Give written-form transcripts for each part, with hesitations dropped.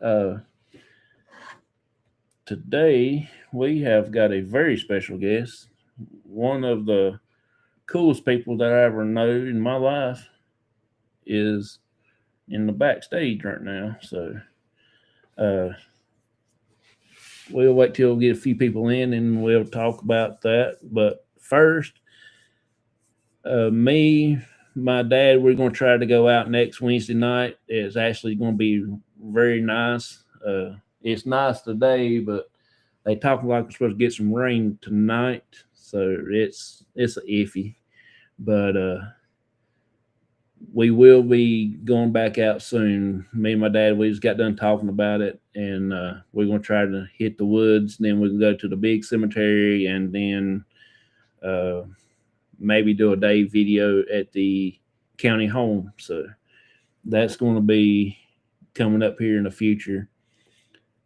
Uh, Today we have got a very special guest, one of the coolest people that I ever know in my life is in the backstage right now. So uh, we'll wait till we get a few people in and we'll talk about that. But first, me, my dad, we're going to try to go out next Wednesday night. It's actually going to be very nice. It's nice today, but they talking like we're supposed to get some rain tonight, so it's a iffy. But we will be going back out soon. Me and my dad, we just got done talking about it, and we're gonna try to hit the woods. Then we can go to the big cemetery, and then uh, maybe do a day video at the county home. So that's going to be coming up here in the future.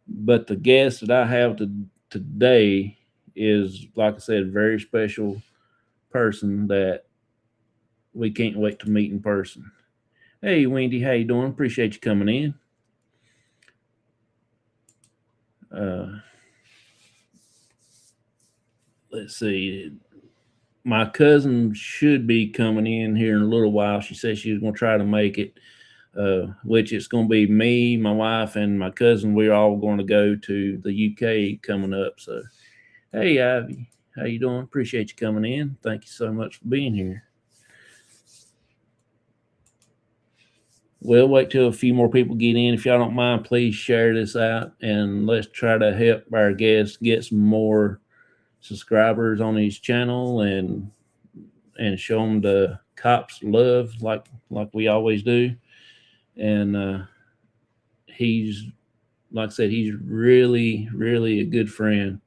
But the guest that I have today is, like I said, a very special person that we can't wait to meet in person. Hey, Wendy, how you doing? Appreciate you coming in. Uh, let's see. My cousin should be coming in here in a little while. She said she was going to try to make it, which it's going to be me, my wife, and my cousin. We're all going to go to the UK coming up. So, hey, Ivy, how you doing? Appreciate you coming in. Thank you so much for being here. We'll wait till a few more people get in. If y'all don't mind, please share this out and let's try to help our guests get some more subscribers on his channel and show them the cops love like we always do. And he's like I said, he's really a good friend,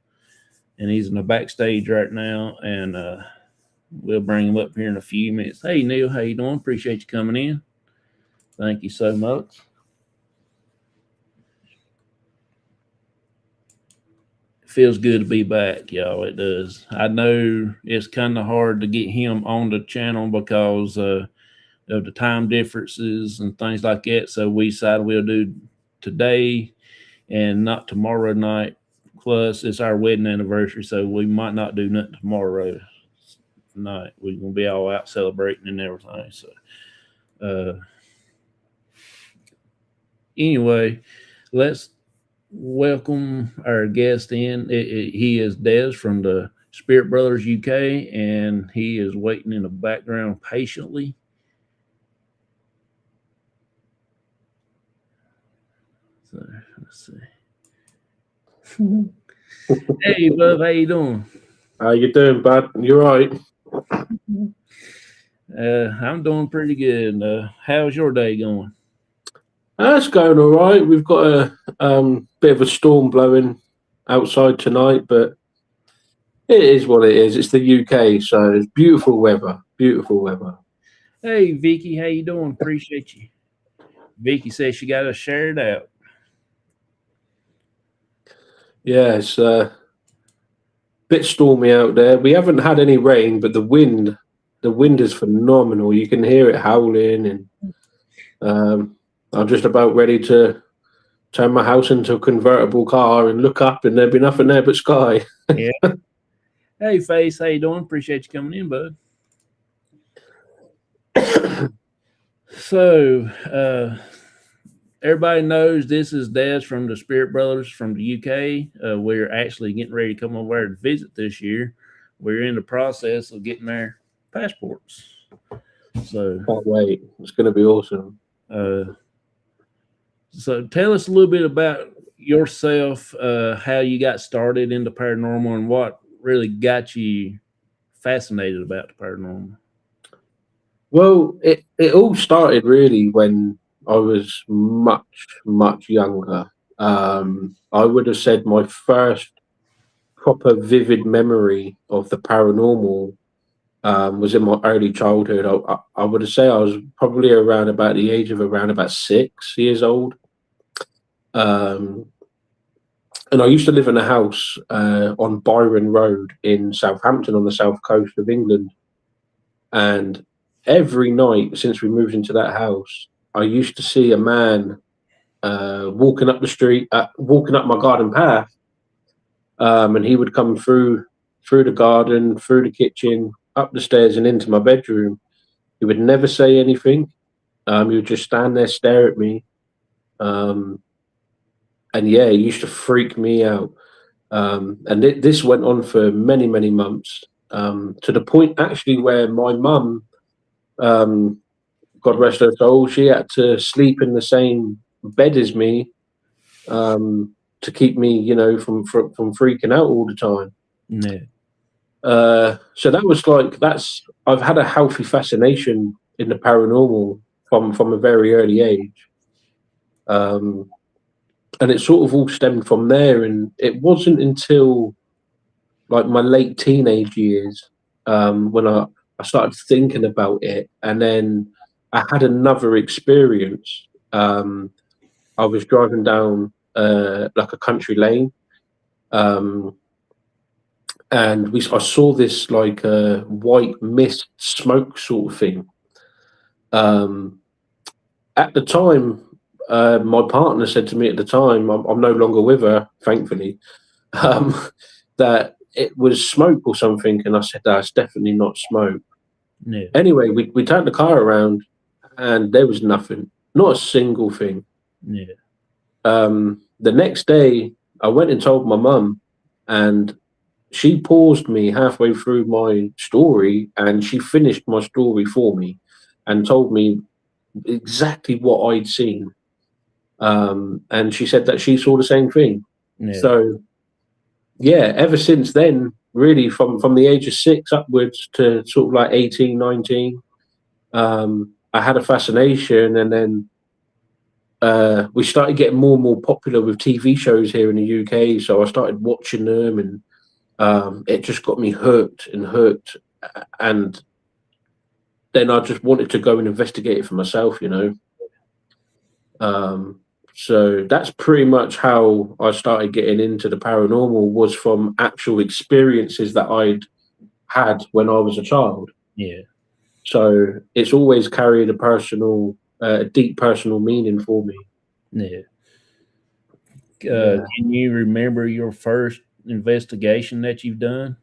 and he's in the backstage right now. And we'll bring him up here in a few minutes. Hey Neil, how you doing? Appreciate you coming in. Thank you so much. It feels good to be back, y'all. It does. I know it's kind of hard to get him on the channel because of the time differences and things like that. So we decided we'll do today and not tomorrow night. Plus, it's our wedding anniversary, so we might not do nothing tomorrow night. We're gonna be all out celebrating and everything. So, uh, anyway, let's welcome our guest in. He is Des from the Spirit Brothers UK, and he is waiting in the background patiently. So let's see. Hey, bub, how you doing? How you doing, bud? You right? I'm doing pretty good. How's your day going? That's going all right. We've got a bit of a storm blowing outside tonight, but it is what it is. It's the UK, so it's beautiful weather. Beautiful weather. Hey, Vicky, how you doing? Appreciate you. Vicky says she got to share it out. Yeah, it's a bit stormy out there. We haven't had any rain, but the wind is phenomenal. You can hear it howling, and I'm just about ready to turn my house into a convertible car and look up, and there'd be nothing there but sky. Yeah. Hey, Face, how you doing? Appreciate you coming in, bud. So, everybody knows this is Des from the Spirit Brothers from the UK. We're actually getting ready to come over to visit this year. We're in the process of getting our passports. So, Can't wait. It's going to be awesome. uh, so tell us a little bit about yourself, how you got started into paranormal, and what really got you fascinated about the paranormal. Well, it all started really when I was much younger. I would have said my first proper vivid memory of the paranormal was in my early childhood. I would have said I was probably around about the age of around about 6 years old. Um, and I used to live in a house on Byron Road in Southampton on the south coast of England. And every night since we moved into that house, I used to see a man walking up the street, walking up my garden path, and he would come through the garden, through the kitchen, up the stairs, and into my bedroom. He would never say anything. He would just stand there, stare at me, and yeah, it used to freak me out. And this went on for many, many months, to the point actually where my mum, God rest her soul, she had to sleep in the same bed as me, to keep me, from freaking out all the time. Yeah. So that was like I've had a healthy fascination in the paranormal from a very early age, and it sort of all stemmed from there. And it wasn't until like my late teenage years, when I started thinking about it, and then I had another experience. I was driving down like a country lane, um, and I saw this like white mist smoke sort of thing. Um, at the time, my partner said to me at the time, I'm no longer with her, thankfully, um, that it was smoke or something, and I said that's definitely not smoke. Yeah. Anyway, we turned the car around, and there was nothing, not a single thing. Yeah. The next day, I went and told my mum, and she paused me halfway through my story, and she finished my story for me and told me exactly what I'd seen. And she said that she saw the same thing. Yeah. So, yeah, ever since then, really from the age of 6 upwards to sort of like 18, 19, I had a fascination. And then we started getting more and more popular with TV shows here in the UK. So I started watching them, and it just got me hooked and hooked. And then I just wanted to go and investigate it for myself. So that's pretty much how I started getting into the paranormal, was from actual experiences that I'd had when I was a child. Yeah. So it's always carried a deep personal meaning for me. Yeah. Yeah. Can you remember your first investigation that you've done?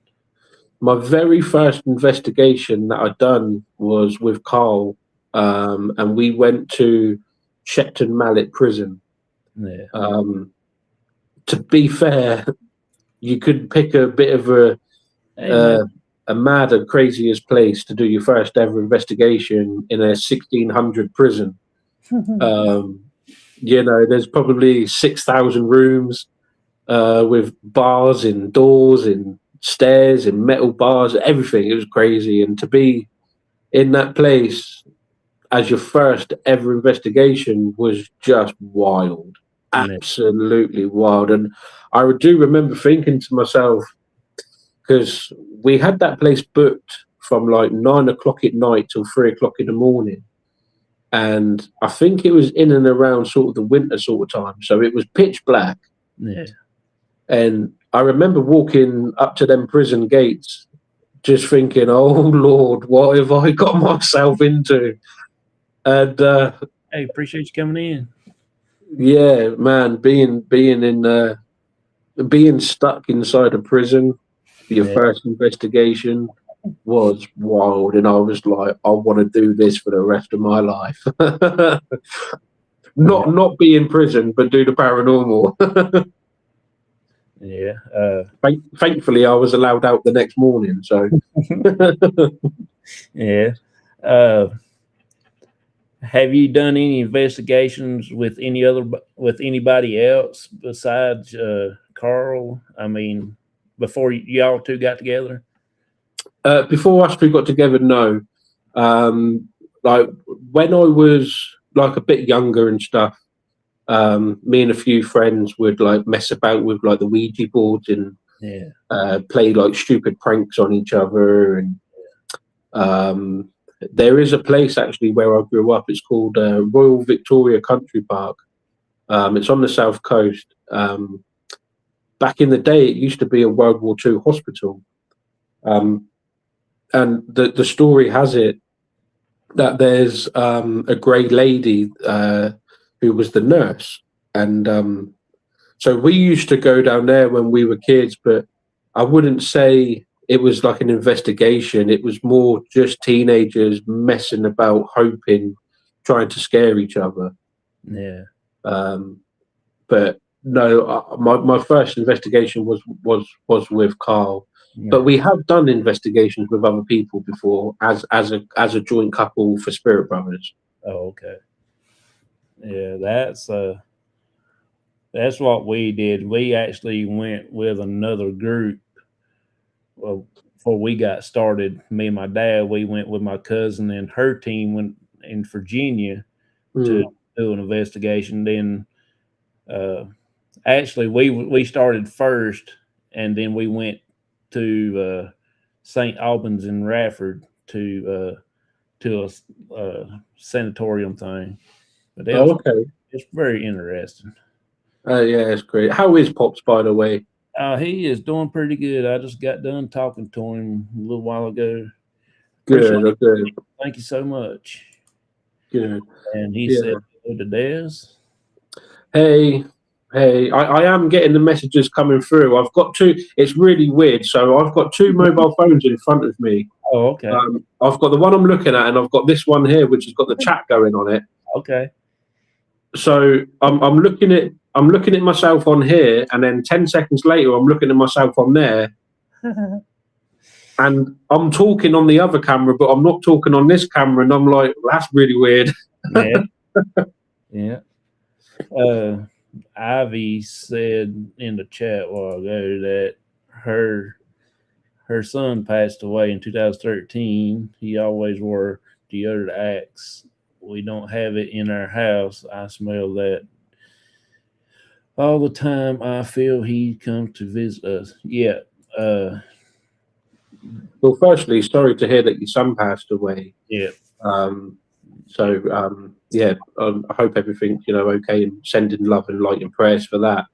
My very first investigation that I'd done was with Carl, and we went to Shepton Mallet Prison. Yeah. To be fair, you could pick a bit of a mad and craziest place to do your first ever investigation in a 1600 prison. There's probably 6,000 rooms, with bars and doors and stairs and metal bars, everything. It was crazy. And to be in that place as your first ever investigation was just wild. Absolutely wild. And I do remember thinking to myself, because we had that place booked from like 9 o'clock at night till 3 o'clock in the morning. And I think it was in and around sort of the winter sort of time. So it was pitch black. Yeah. And I remember walking up to them prison gates just thinking, oh Lord, what have I got myself into? And Hey, appreciate you coming in. yeah, man, being stuck inside a prison for your first investigation was wild, and I was like, I want to do this for the rest of my life. Not be in prison, but do the paranormal. Yeah. Thankfully, I was allowed out the next morning. So Yeah. Have you done any investigations with anybody else besides Carl? I mean, before y'all two got together? before us two got together, no. Like when I was like a bit younger and stuff, me and a few friends would like mess about with like the Ouija boards and play like stupid pranks on each other. And there is a place actually where I grew up. It's called Royal Victoria Country Park. It's on the south coast. Back in the day, it used to be a World War II hospital. And the story has it that there's a grey lady who was the nurse. and so we used to go down there when we were kids, but I wouldn't say it was like an investigation. It was more just teenagers messing about, hoping, trying to scare each other. Yeah. Um, but no, my first investigation was with Carl. But Yeah. we have done investigations with other people before, as a joint couple for Spirit Brothers. Oh, okay. Yeah, that's what we did. We actually went with another group. Well, before we got started, me and my dad, we went with my cousin and her team went in Virginia to Mm. do an investigation. Then, uh, actually, we started first, and then we went to St. Albans in Radford to a sanatorium thing. But Oh, okay. it's very interesting. Yeah, it's great. How is Pops, by the way? He is doing pretty good. I just got done talking to him a little while ago. Appreciate Good, good, it. Thank you so much. good. And he said Yeah. hello to Des. Hey, hey, I am getting the messages coming through. I've got two. It's really weird. So I've got two mobile phones in front of me. Oh, okay. I've got the one I'm looking at, and I've got this one here, which has got the chat going on it. Okay. So I'm looking at myself on here, and then 10 seconds later, I'm looking at myself on there, and I'm talking on the other camera, but I'm not talking on this camera, and I'm like, that's really weird. Yeah. Yeah. Uh, Ivy said in the chat a while ago that her son passed away in 2013. He always wore deodorant Axe. We don't have it in our house. I smell that all the time. I feel he comes to visit us. Yeah. Uh, Well, firstly, sorry to hear that your son passed away. yeah. Um, yeah, I hope everything's okay, and sending love and light and prayers for that.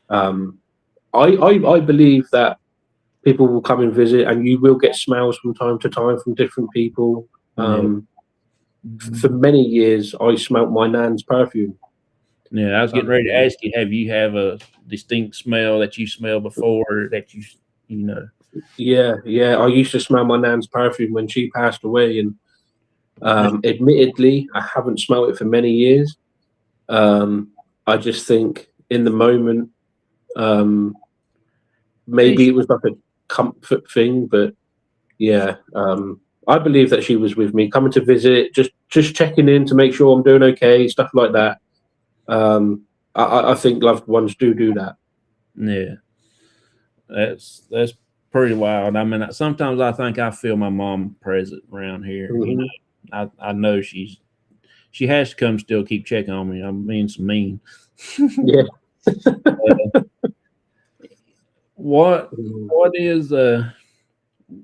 Um, I believe that people will come and visit, and you will get smells from time to time from different people. Yeah. For many years, I smelt my nan's perfume. Yeah. I was getting ready to Um, ask you, have you have a distinct smell that you smell before that you know? yeah, yeah, I used to smell my nan's perfume when she passed away, and admittedly, I haven't smelt it for many years. I just think in the moment, um, maybe it was like a comfort thing, but yeah, I believe that she was with me, coming to visit, just checking in to make sure I'm doing okay, stuff like that. I think loved ones do that. Yeah. That's pretty wild. I mean, sometimes I think I feel my mom present around here. You Mhm. know, I know she has to come still keep checking on me. I'm being some mean. Yeah. What Mm. what is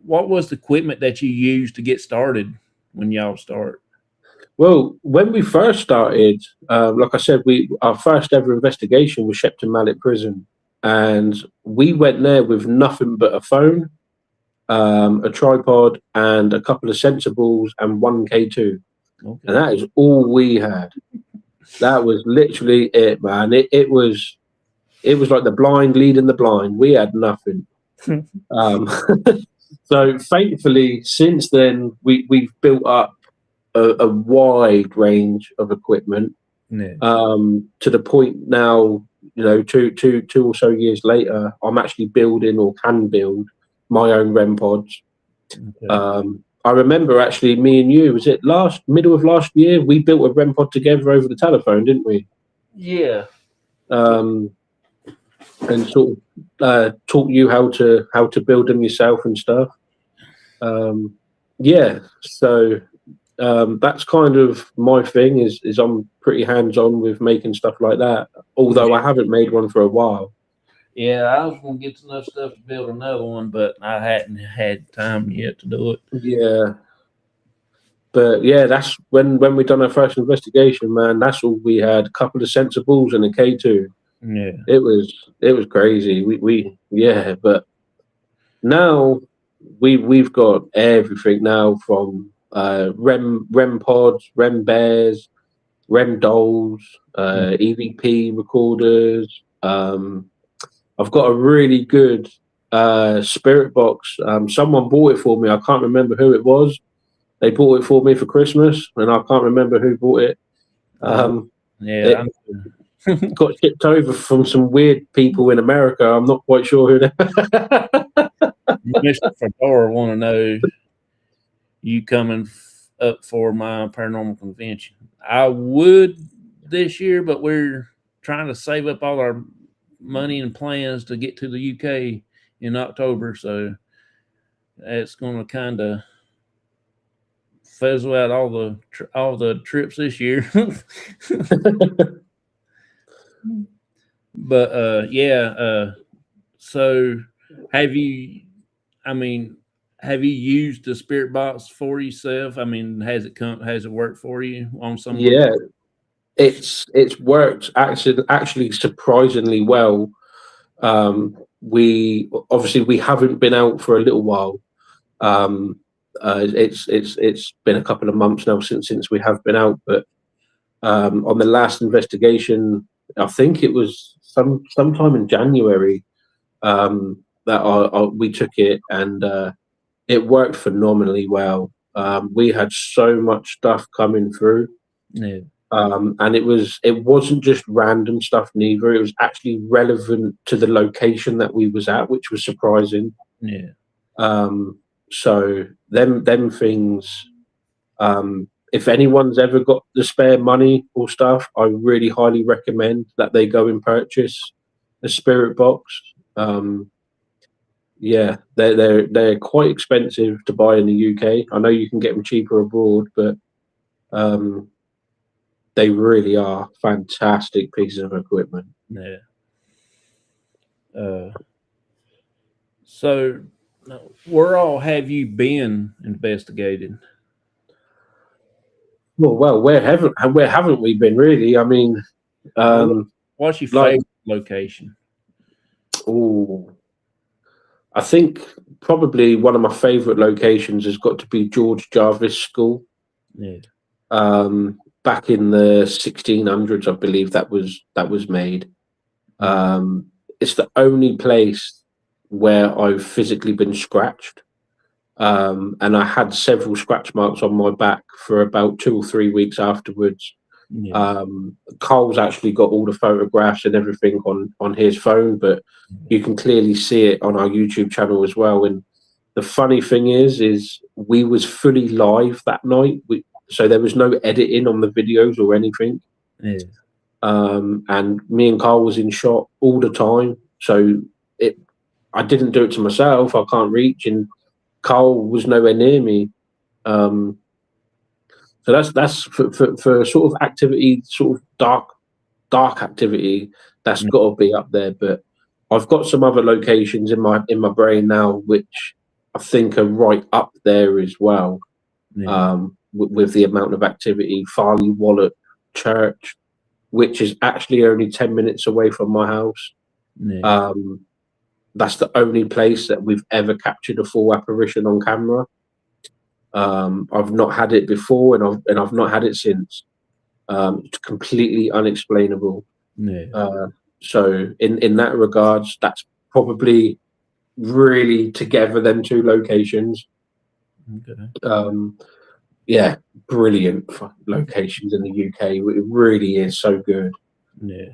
what was the equipment that you used to get started when y'all start? Well, when we first started, like I said, our first ever investigation was Shepton Mallet Prison, and we went there with nothing but a phone, a tripod, and a couple of sensibles and one K2, and Okay. that is all we had. That was literally it, man. It was like the blind leading the blind. We had nothing. Um, so thankfully, since then we've built up a wide range of equipment, Yeah. to the point now, two or so years later, I'm actually building or can build my own REM pods. Okay. I remember actually me and you, was it middle of last year, we built a REM pod together over the telephone, didn't we? Yeah. Um, and sort of taught you how to build them yourself and stuff. Um, yeah, so that's kind of my thing. Is I'm pretty hands on with making stuff like that. Although I haven't made one for a while. Yeah, I was gonna get enough stuff to build another one, but I hadn't had time yet to do it. Yeah, but yeah, that's when we done our first investigation. Man, that's all we had. A couple of sensibles and a K2. Yeah. It was crazy. We yeah, but now we've got everything now from REM pods, REM bears, REM dolls, EVP recorders. I've got a really good spirit box. Someone bought it for me. I can't remember who it was. They bought it for me for Christmas, and I can't remember who bought it. Yeah, It got shipped over from some weird people in America. I'm not quite sure who they Mr. Fedora want to know you coming up for my paranormal convention. I would this year, but we're trying to save up all our money and plans to get to the UK in October, so it's going to kind of fizzle out all the trips this year. But so have you? I mean, have you used the spirit box for yourself? I mean, has it worked for you on some level? Yeah, it's worked actually surprisingly well. We haven't been out for a little while. It's been a couple of months now since we have been out, but on the last investigation, I think it was sometime in January, that we took it, and it worked phenomenally well. We had so much stuff coming through. Yeah. And it wasn't just random stuff neither. It was actually relevant to the location that we was at, which was surprising. Yeah. So them things, if anyone's ever got the spare money or stuff, I really highly recommend that they go and purchase a spirit box. Yeah, they're quite expensive to buy in the UK. I know you can get them cheaper abroad, but they really are fantastic pieces of equipment. Yeah. So, where all have you been investigated? Well, where haven't we been really? I mean, What's your favorite location? Oh, I think probably one of my favourite locations has got to be George Jarvis School. Yeah. Back in the 1600s, I believe that was made. It's the only place where I've physically been scratched, and I had several scratch marks on my back for about 2 or 3 weeks afterwards. Yeah. Cole's actually got all the photographs and everything on his phone, but you can clearly see it on our YouTube channel as well. And the funny thing is we was fully live that night. So there was no editing on the videos or anything. Yeah. And me and Carl was in shot all the time. So I didn't do it to myself. I can't reach, and Carl was nowhere near me. So that's for sort of activity, sort of dark activity. That's got to be up there. But I've got some other locations in my brain now, which I think are right up there as well. Yeah. With the amount of activity, Farley Wallet Church, which is actually only 10 minutes away from my house. Yeah. That's the only place that we've ever captured a full apparition on camera. I've not had it before, and I've not had it since. It's completely unexplainable. Yeah. So in that regards, that's probably really together them two locations. Okay. Yeah, brilliant locations in the UK. It really is so good. Yeah.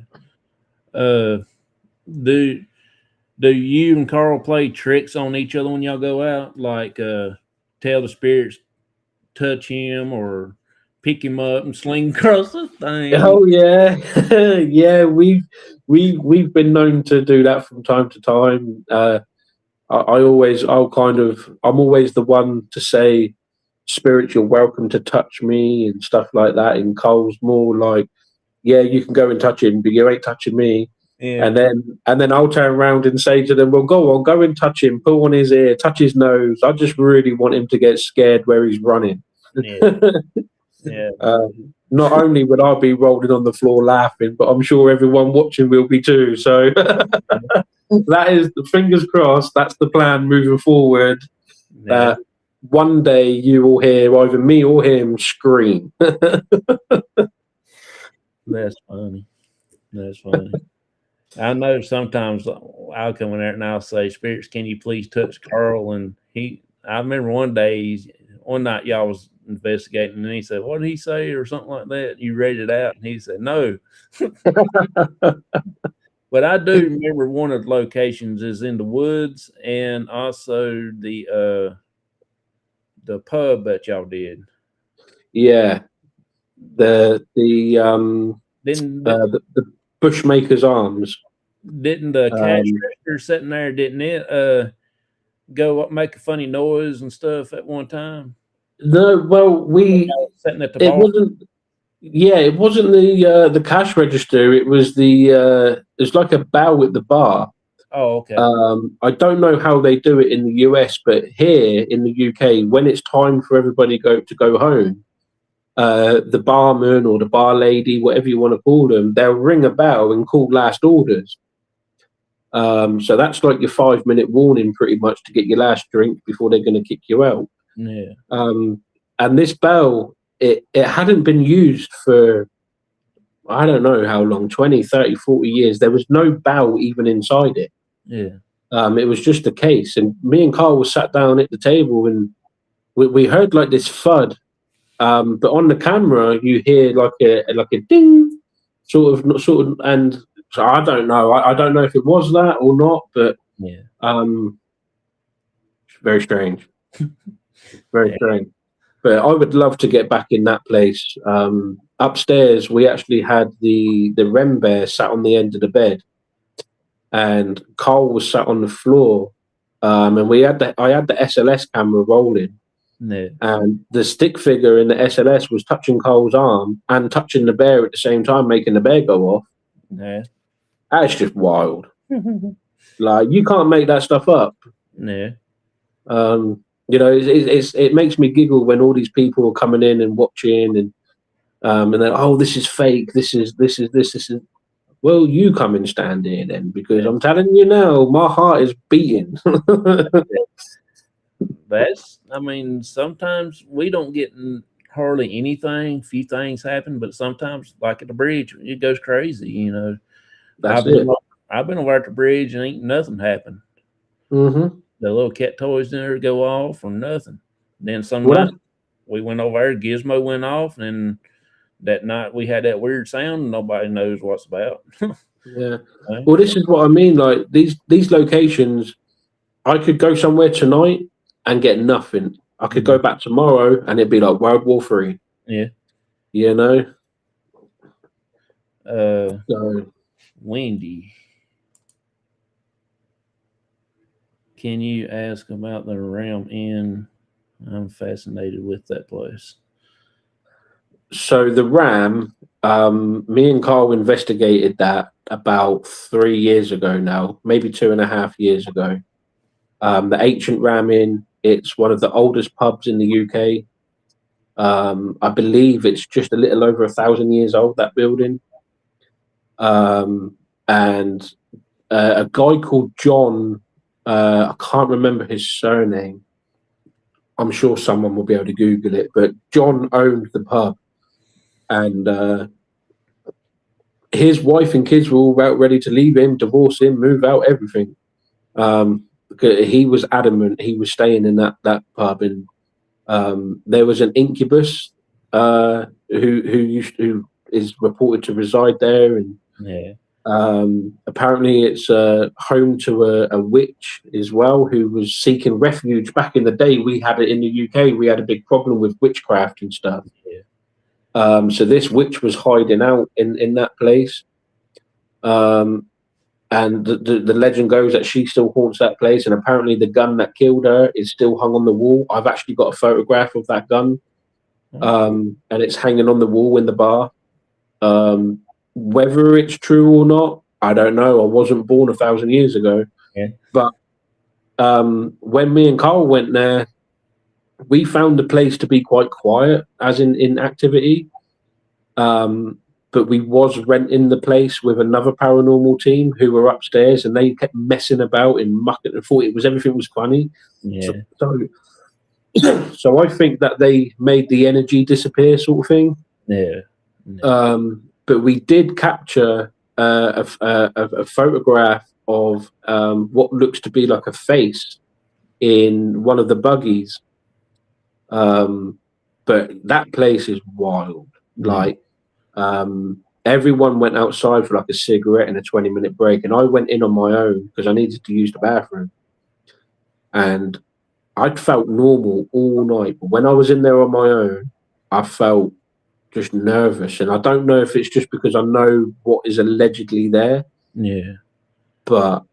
Do you and Carl play tricks on each other when y'all go out? Like tell the spirits touch him or pick him up and sling across the thing? Oh yeah, yeah. We've been known to do that from time to time. I'm always the one to say, "Spirit, you're welcome to touch me" and stuff like that. And Cole's more like, "Yeah, you can go and touch him, but you ain't touching me." Yeah. And then I'll turn around and say to them, "Well, go and touch him, pull on his ear, touch his nose. I just really want him to get scared where he's running." Yeah. Yeah. Not only would I be rolling on the floor laughing, but I'm sure everyone watching will be too. So that is, fingers crossed, that's the plan moving forward. Yeah. One day you will hear either me or him scream. That's funny. That's funny. I know sometimes I'll come in there and I'll say, "Spirits, can you please touch Carl?" And I remember one night y'all was investigating, and he said, "What did he say?" or something like that. You read it out, and he said, "No." But I do remember one of the locations is in the woods, and also the pub that y'all did. Yeah, the Didn't the Bushmaker's Arms. didn't the cash Um, register sitting there? Didn't it go up, make a funny noise and stuff at one time? no, well, Sitting at the it bar. wasn't. Yeah, it wasn't the cash register. It was it's like a bow at the bar. Oh, okay. I don't know how they do it in the US, but here in the UK, when it's time for everybody to go home, the barman or the bar lady, whatever you want to call them, they'll ring a bell and call last orders. So that's like your 5 minute warning, pretty much, to get your last drink before they're going to kick you out. Yeah. And this bell, it hadn't been used for, I don't know how long, 20, 30, 40 years. There was no bell even inside it. Yeah. It was just a case. And me and Carl were sat down at the table, and we heard like this thud. But on the camera, you hear like a ding, sort of, and so I don't know. I don't know if it was that or not, but Yeah. very strange, very Yeah. strange. But I would love to get back in that place. Upstairs, we actually had the Rem bear sat on the end of the bed, and Carl was sat on the floor. And I had the SLS camera rolling, Yeah. and the stick figure in the SLS was touching Carl's arm and touching the bear at the same time, making the bear go off. Yeah. That's just wild. Like, you can't make that stuff up. Yeah. It makes me giggle when all these people are coming in and watching, and then, oh, this is fake. This is. Well, you come and stand here then, because Yeah. I'm telling you now, my heart is beating. I mean, sometimes we don't get hardly anything. Few things happen, but sometimes, like at the bridge, it goes crazy. That's I've been it. I've been over at the bridge and ain't nothing happened. Mm-hmm. The little cat toys in there go off or nothing. Then some Well, night we went over there, Gizmo went off, and that night we had that weird sound and nobody knows what's about. yeah. Well, this is what I mean. Like, these locations, I could go somewhere tonight and get nothing. I could go back tomorrow and it'd be like World War III. Yeah. You know. So, Wendy, can you ask about the Realm Inn? I'm fascinated with that place. So the Ram, me and Carl investigated that about 3 years ago now, maybe 2.5 years ago. The Ancient Ram Inn, it's one of the oldest pubs in the UK. I believe it's just a little over 1,000 years old, that building. And a guy called John, I can't remember his surname. I'm sure someone will be able to Google it, but John owned the pub, and his wife and kids were all about ready to leave him, divorce him, move out, everything. Because he was adamant he was staying in that pub, and there was an incubus who is reported to reside there, and Yeah. apparently it's home to a witch as well, who was seeking refuge. Back in the day, we had it in the UK. We had a big problem with witchcraft and stuff. Yeah. So this witch was hiding out in that place. And the legend goes that she still haunts that place, and apparently the gun that killed her is still hung on the wall. I've actually got a photograph of that gun, and it's hanging on the wall in the bar. Whether it's true or not, I don't know. I wasn't born 1,000 years ago. Yeah. But when me and Carl went there, we found the place to be quite quiet, as in activity. But we was renting the place with another paranormal team who were upstairs, and they kept messing about and mucking and thought everything was funny. Yeah. So I think that they made the energy disappear, sort of thing. Yeah. but we did capture a photograph of what looks to be like a face in one of the buggies. But that place is wild. Yeah. Like, everyone went outside for like a cigarette and a 20-minute break, and I went in on my own because I needed to use the bathroom. And I'd felt normal all night, but when I was in there on my own, I felt just nervous. And I don't know if it's just because I know what is allegedly there, Yeah. but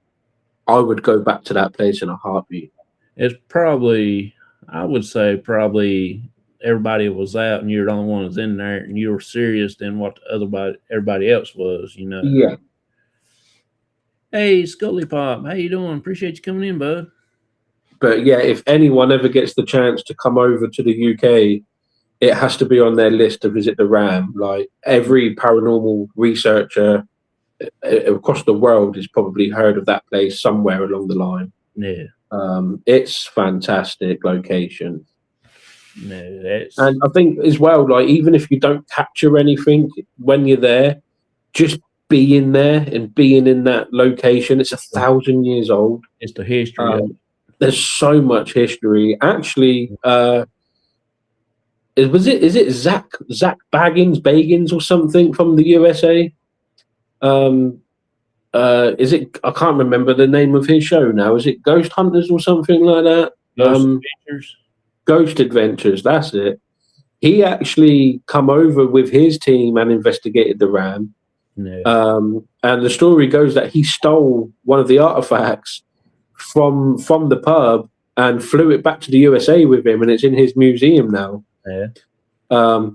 I would go back to that place in a heartbeat. It's probably, I would say, probably everybody was out and you're the only one that's in there and you were serious than what everybody else was, you know. Yeah. Hey, Scully Pop, how you doing? Appreciate you coming in, bud. But yeah, if anyone ever gets the chance to come over to the UK, it has to be on their list to visit the Ram. Like, every paranormal researcher across the world has probably heard of that place somewhere along the line. Yeah. It's fantastic location. No, that's And I think as well, like, even if you don't capture anything when you're there, just being there and being in that location, it's 1,000 years old. it's the history of There's so much history. Actually, is it Zach Baggins or something from the USA? Is it? I can't remember the name of his show now. Is it Ghost Hunters or something like that? Ghost Adventures. Ghost Adventures. That's it. He actually come over with his team and investigated the Ram. No. And the story goes that he stole one of the artifacts from the pub and flew it back to the USA with him, and it's in his museum now. Yeah.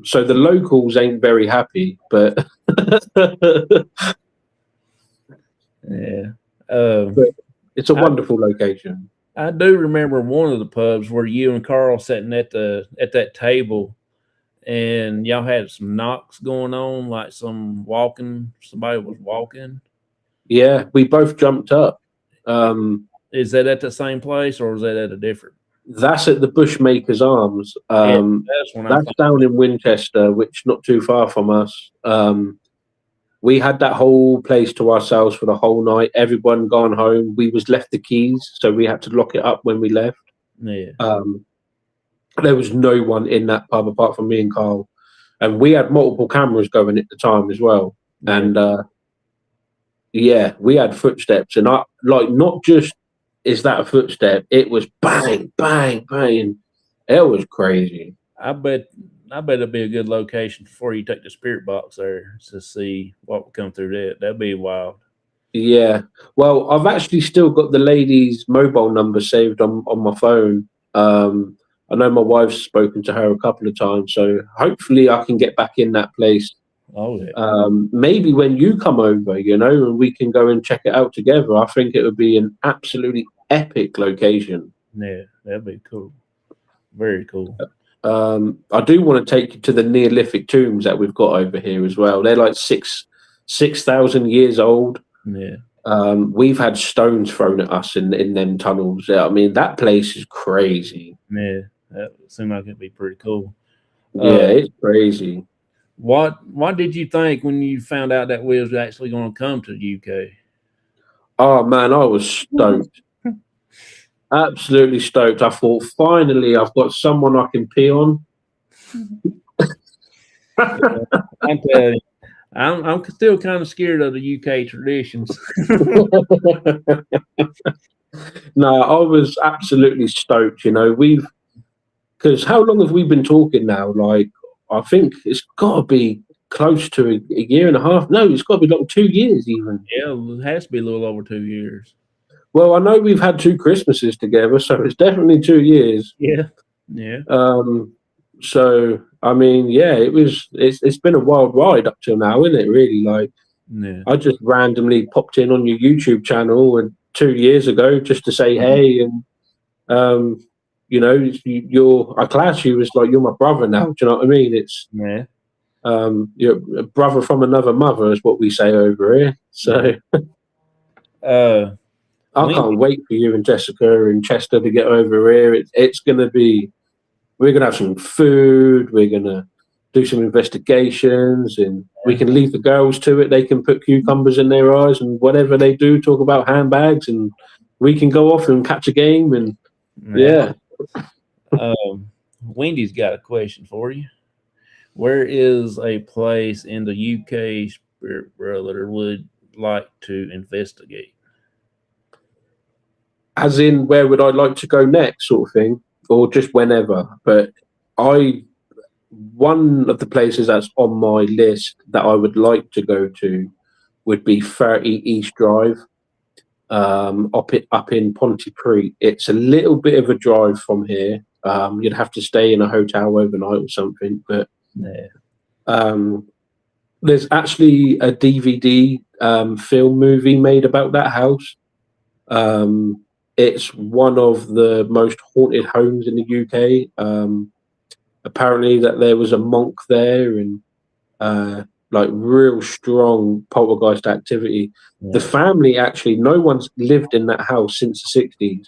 So the locals ain't very happy, but Yeah. but it's a wonderful location. I do remember one of the pubs where you and Carl sitting at that table, and y'all had some knocks going on, like somebody was walking. Yeah, we both jumped up. Is that at the same place or is that at a different? That's at the Bushmaker's Arms. That's down in Winchester, which not too far from us. We had that whole place to ourselves for the whole night. Everyone gone home. We was left the keys, so we had to lock it up when we left. Yeah. There was no one in that pub apart from me and Carl, and we had multiple cameras going at the time as well. Yeah. And yeah, we had footsteps, and not just is that a footstep? It was bang, bang, bang. It was crazy. I bet it'd be a good location before you take the spirit box there to see what would come through that. That'd be wild. Yeah. Well, I've actually still got the lady's mobile number saved on my phone. I know my wife's spoken to her a couple of times, so hopefully I can get back in that place. Oh yeah. Maybe when you come over, and we can go and check it out together. I think it would be an absolutely epic location. Yeah, that'd be cool. Very cool. I do want to take you to the Neolithic tombs that we've got over here as well. They're like 6,000 years old. Yeah. We've had stones thrown at us in them tunnels. I mean, that place is crazy. Yeah, that seemed like it'd be pretty cool. Yeah, it's crazy. What did you think when you found out that we was actually going to come to the UK? Oh man, I was stoked. Absolutely stoked. I thought, finally, I've got someone I can pee on. I'm telling you, I'm still kind of scared of the UK traditions. No, I was absolutely stoked. Because how long have we been talking now? Like, I think it's got to be close to a year and a half. No, it's got to be like 2 years even. Yeah, it has to be a little over 2 years. Well, I know we've had 2 Christmases together, so it's definitely 2 years. Yeah, yeah. So I mean, yeah, it's been a wild ride up till now, isn't it? Really, like, Yeah. I just randomly popped in on your YouTube channel and 2 years ago just to say hey, and I class you as like you're my brother now. Do you know what I mean? It's you're a brother from another mother, is what we say over here. So I can't wait for you and Jessica and Chester to get over here. It's gonna be. We're gonna have some food. We're gonna do some investigations, and we can leave the girls to it. They can put cucumbers in their eyes and whatever they do, talk about handbags, and we can go off and catch a game. And Yeah. yeah, Wendy's got a question for you. Where is a place in the UK Spirit Brother would like to investigate? as in where would I like to go next, sort of thing, or just whenever. But I, one of the places that's on my list that I would like to go to would be 30 East Drive, up in Pontypridd. It's a little bit of a drive from here. You'd have to stay in a hotel overnight or something, but Yeah. um, there's actually a DVD film movie made about that house. It's one of the most haunted homes in the UK. Apparently, that there was a monk there, and like real strong poltergeist activity. The Yeah. family actually, no one's lived in that house since the 60s,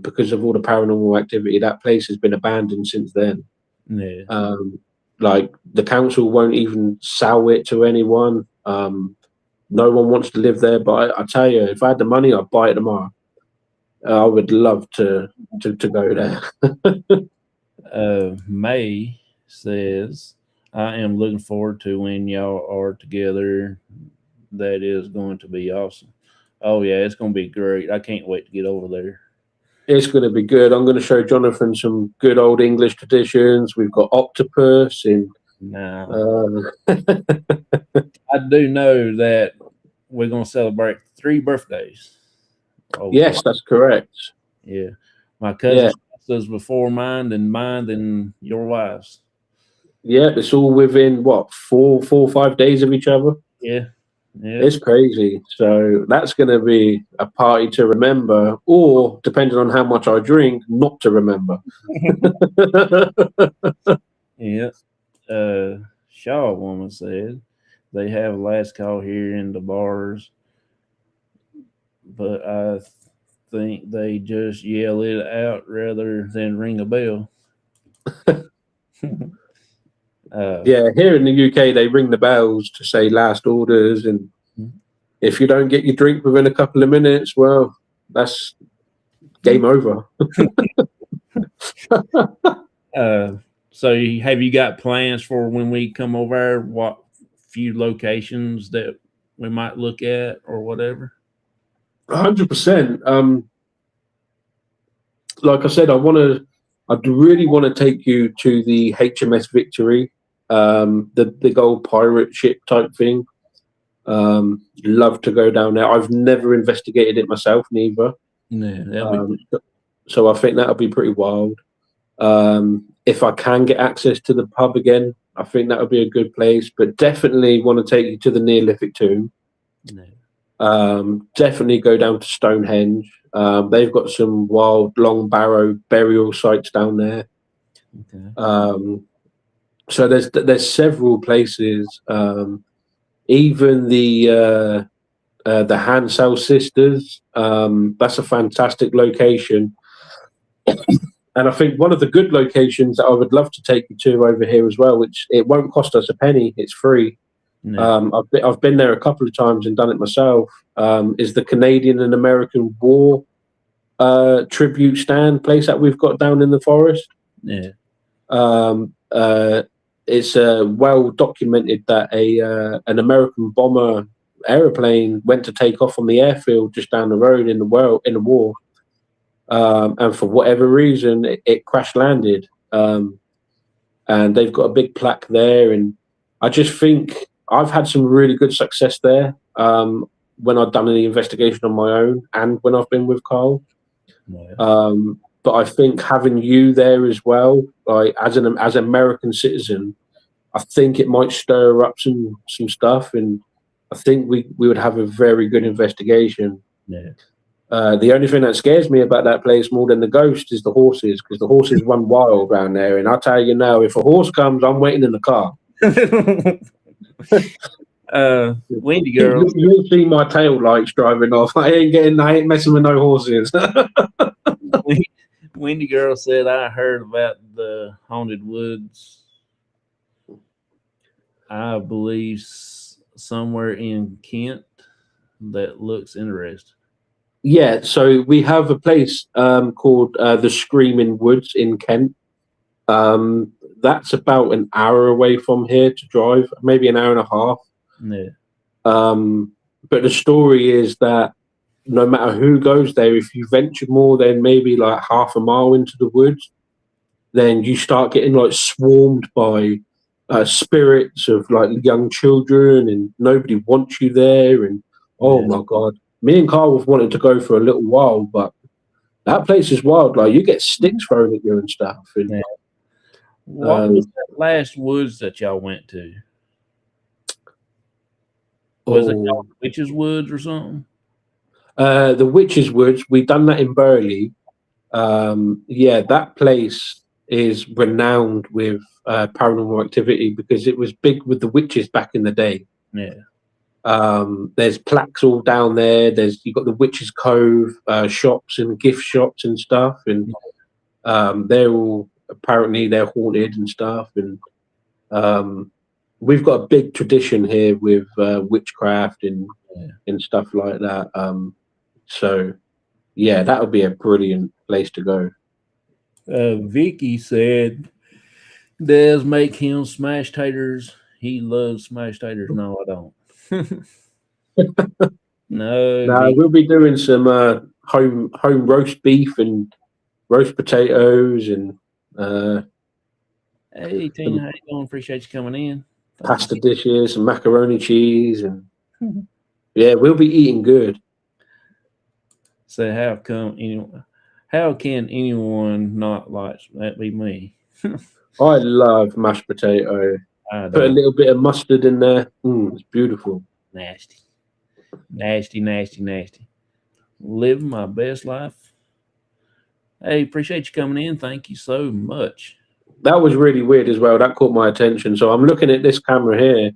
because of all the paranormal activity. That place has been abandoned since then. Yeah. Like the council won't even sell it to anyone. No one wants to live there. But I tell you, if I had the money, I'd buy it tomorrow. I would love to go there. May says, I am looking forward to when y'all are together. That is going to be awesome. Oh, yeah, it's going to be great. I can't wait to get over there. It's going to be good. I'm going to show Jonathan some good old English traditions. We've got octopus and Now, I do know that we're going to celebrate 3 birthdays. Oh, yes, that's correct. yeah. My Yeah, cousin's was before mine, then your wife's. yeah. It's all within what 4 or 5 days of each other. Yeah. Yeah. It's crazy. So that's going to be a party to remember, or depending on how much I drink, not to remember. Yeah. Shaw woman said they have last call here in the bars, but I think they just yell it out rather than ring a bell. Yeah, here in the UK, they ring the bells to say last orders, and if you don't get your drink within a couple of minutes, well, that's game over. So have you got plans for when we come over? What few locations that we might look at or whatever? 100%. Like I said, I'd really want to take you to the HMS Victory, the big old pirate ship type thing. Love to go down there. I've never investigated it myself, neither. Yeah, that'll be So I think that'll be pretty wild. If I can get access to the pub again, I think that would be a good place. But definitely want to take you to the Neolithic tomb. yeah. Definitely go down to Stonehenge. They've got some wild long barrow burial sites down there. Okay. So there's several places. Even the Hansel sisters. That's a fantastic location. And I think one of the good locations that I would love to take you to over here as well, which it won't cost us a penny, it's free. No. I've been there a couple of times and done it myself. Is the Canadian and American War tribute stand place that we've got down in the forest. Yeah. It's well documented that an American bomber aeroplane went to take off on the airfield just down the road in the war. And for whatever reason, it crash landed. And they've got a big plaque there. And I just think I've had some really good success there when I've done any investigation on my own and when I've been with Carl. Yeah. But I think having you there as well, like as an American citizen, I think it might stir up some stuff, and I think we would have a very good investigation. Yeah. The only thing that scares me about that place more than the ghost is the horses, because the horses run wild around there. And I'll tell you now, if a horse comes, I'm waiting in the car. Windy girl. You'll see my tail lights driving off. I ain't messing with no horses. Windy girl said I heard about the haunted woods I believe somewhere in Kent that looks interesting. Yeah, so we have a place called the Screaming Woods in Kent. That's about an hour away from here to drive, maybe an hour and a half. Yeah. But the story is that no matter who goes there, if you venture more than maybe like half a mile into the woods, then you start getting like swarmed by spirits of like young children, and nobody wants you there. And oh Yeah. my god, me and Carl have wanted to go for a little while, but that place is wild. Like you get sticks thrown at you and stuff. And Yeah. What was um, that last woods that y'all went to? Was it oh, called Witch's Woods or something? the Witches Woods. We done that in Burley. Yeah, that place is renowned with paranormal activity because it was big with the witches back in the day. Yeah. There's plaques all down there. You've got the Witches Cove shops and gift shops and stuff, and they're all apparently they're haunted and stuff. And we've got a big tradition here with witchcraft Yeah. and stuff like that. So yeah, that would be a brilliant place to go. Vicky said, "Does make him smash taters. He loves smash taters." No, I don't. No, Now Vicky. we'll be doing some home roast beef and roast potatoes and Hey, Tina, some how you doing? Appreciate you coming in. Thank pasta dishes and macaroni cheese and yeah, we'll be eating good. So how can anyone not like that? Be me. I love mashed potato. I Put a don't. little bit of mustard in there. It's beautiful. Nasty, nasty, nasty, nasty. Living my best life. Hey, appreciate you coming in. Thank you so much. That was really weird as well. That caught my attention. So I'm looking at this camera here,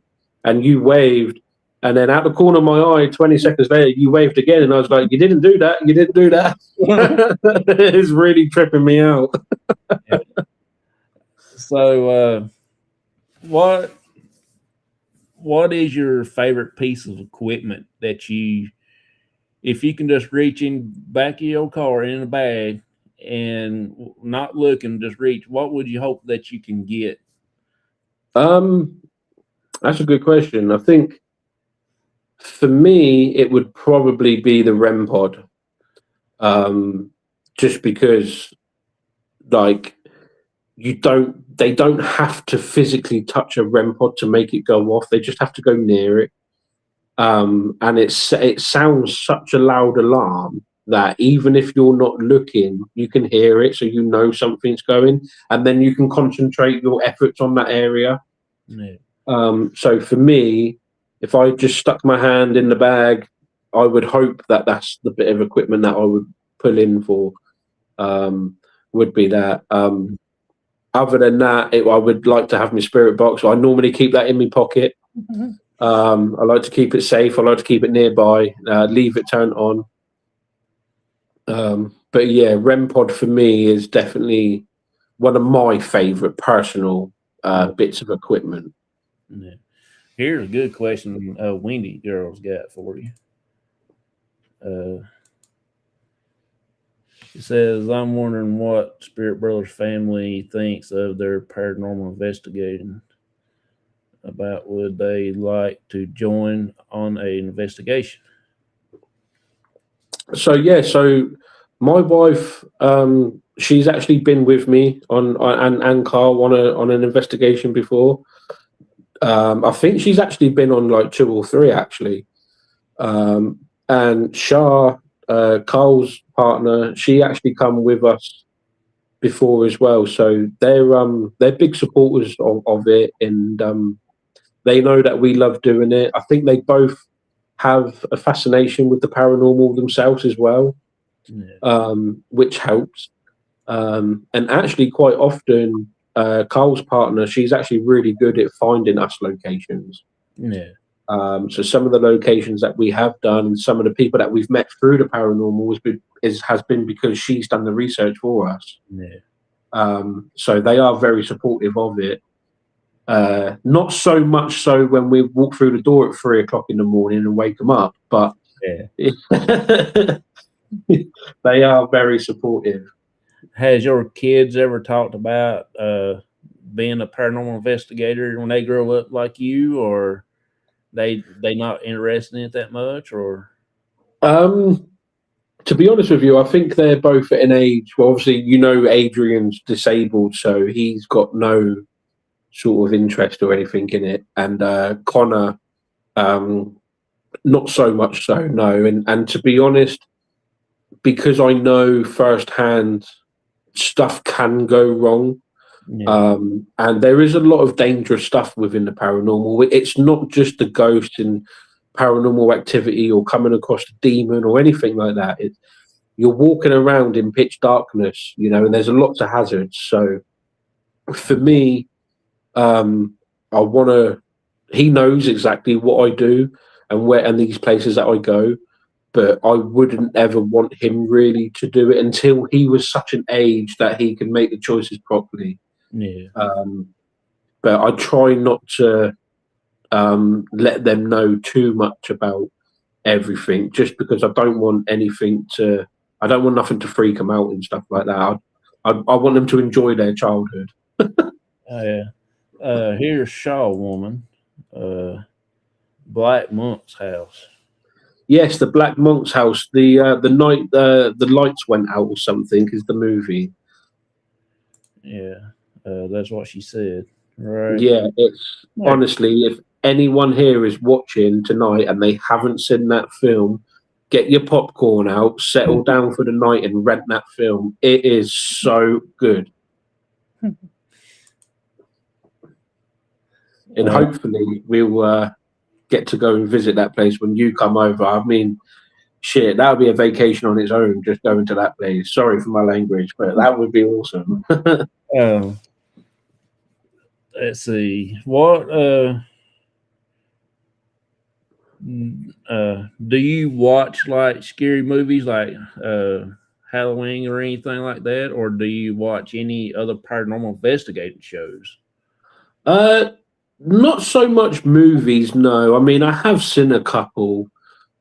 and you waved, and then out the corner of my eye, 20 seconds later, you waved again, and I was like, "You didn't do that. You didn't do that." It's really tripping me out. So, what what is your favorite piece of equipment that if you can just reach in back of your car in a bag and not looking, just reach, what would you hope that you can get? Um, that's a good question. I think for me, it would probably be the REM pod. Just because, like, they don't have to physically touch a REM pod to make it go off. They just have to go near it. And it sounds such a loud alarm that even if you're not looking, you can hear it, so you know something's going, and then you can concentrate your efforts on that area. Yeah. So for me, if I just stuck my hand in the bag, I would hope that that's the bit of equipment that I would pull in for. Would be that. Other than that, I would like to have my spirit box. I normally keep that in my pocket. I like to keep it safe. I like to keep it nearby. Leave it turned on. But yeah, REM pod for me is definitely one of my favourite personal bits of equipment. Yeah. Here's a good question Wendy Girl's got for you. It says, I'm wondering what Spirit Brothers family thinks of their paranormal investigating. About would they like to join on an investigation? So yeah, so my wife, she's actually been with me and Carl on an investigation before. I think she's actually been on like 2 or 3 actually. And Shah, Carl's partner, she actually come with us before as well. So they're big supporters of it, and they know that we love doing it. I think they both have a fascination with the paranormal themselves as well, Yeah. which helps. And actually, quite often, Carl's partner, she's actually really good at finding us locations. Yeah. So some of the locations that we have done, some of the people that we've met through the paranormal has been because she's done the research for us. Yeah. So they are very supportive of it. Not so much so when we walk through the door at 3 o'clock in the morning and wake them up, but Yeah. they are very supportive. Has your kids ever talked about being a paranormal investigator when they grow up like you, or they not interested in it that much, or? Um, to be honest with you, I think they're both at an age. Well, obviously, Adrian's disabled, so he's got no sort of interest or anything in it, and Connor, um, not so much so. No, and to be honest, because I know firsthand stuff can go wrong. Yeah. And there is a lot of dangerous stuff within the paranormal. It's not just the ghost and paranormal activity or coming across a demon or anything like that. You're walking around in pitch darkness, and there's a lots of hazards. So for me, I want to. He knows exactly what I do and where and these places that I go, but I wouldn't ever want him really to do it until he was such an age that he can make the choices properly. Yeah. But I try not to let them know too much about everything, just because I don't want anything to. I don't want nothing to freak them out and stuff like that. I want them to enjoy their childhood. Oh yeah. Here's Shaw Woman. Black Monk's house. Yes, the Black Monk's house. The night the lights went out or something is the movie. Yeah. That's what she said. Right. Yeah, it's Like, honestly, if anyone here is watching tonight and they haven't seen that film, get your popcorn out, settle down for the night, and rent that film. It is so good. And hopefully we'll get to go and visit that place when you come over. I mean, shit, that would be a vacation on its own, just going to that place. Sorry for my language, but that would be awesome. Let's see. What do you watch, like scary movies like Halloween or anything like that, or do you watch any other paranormal investigating shows? Not so much movies, no. I mean, I have seen a couple,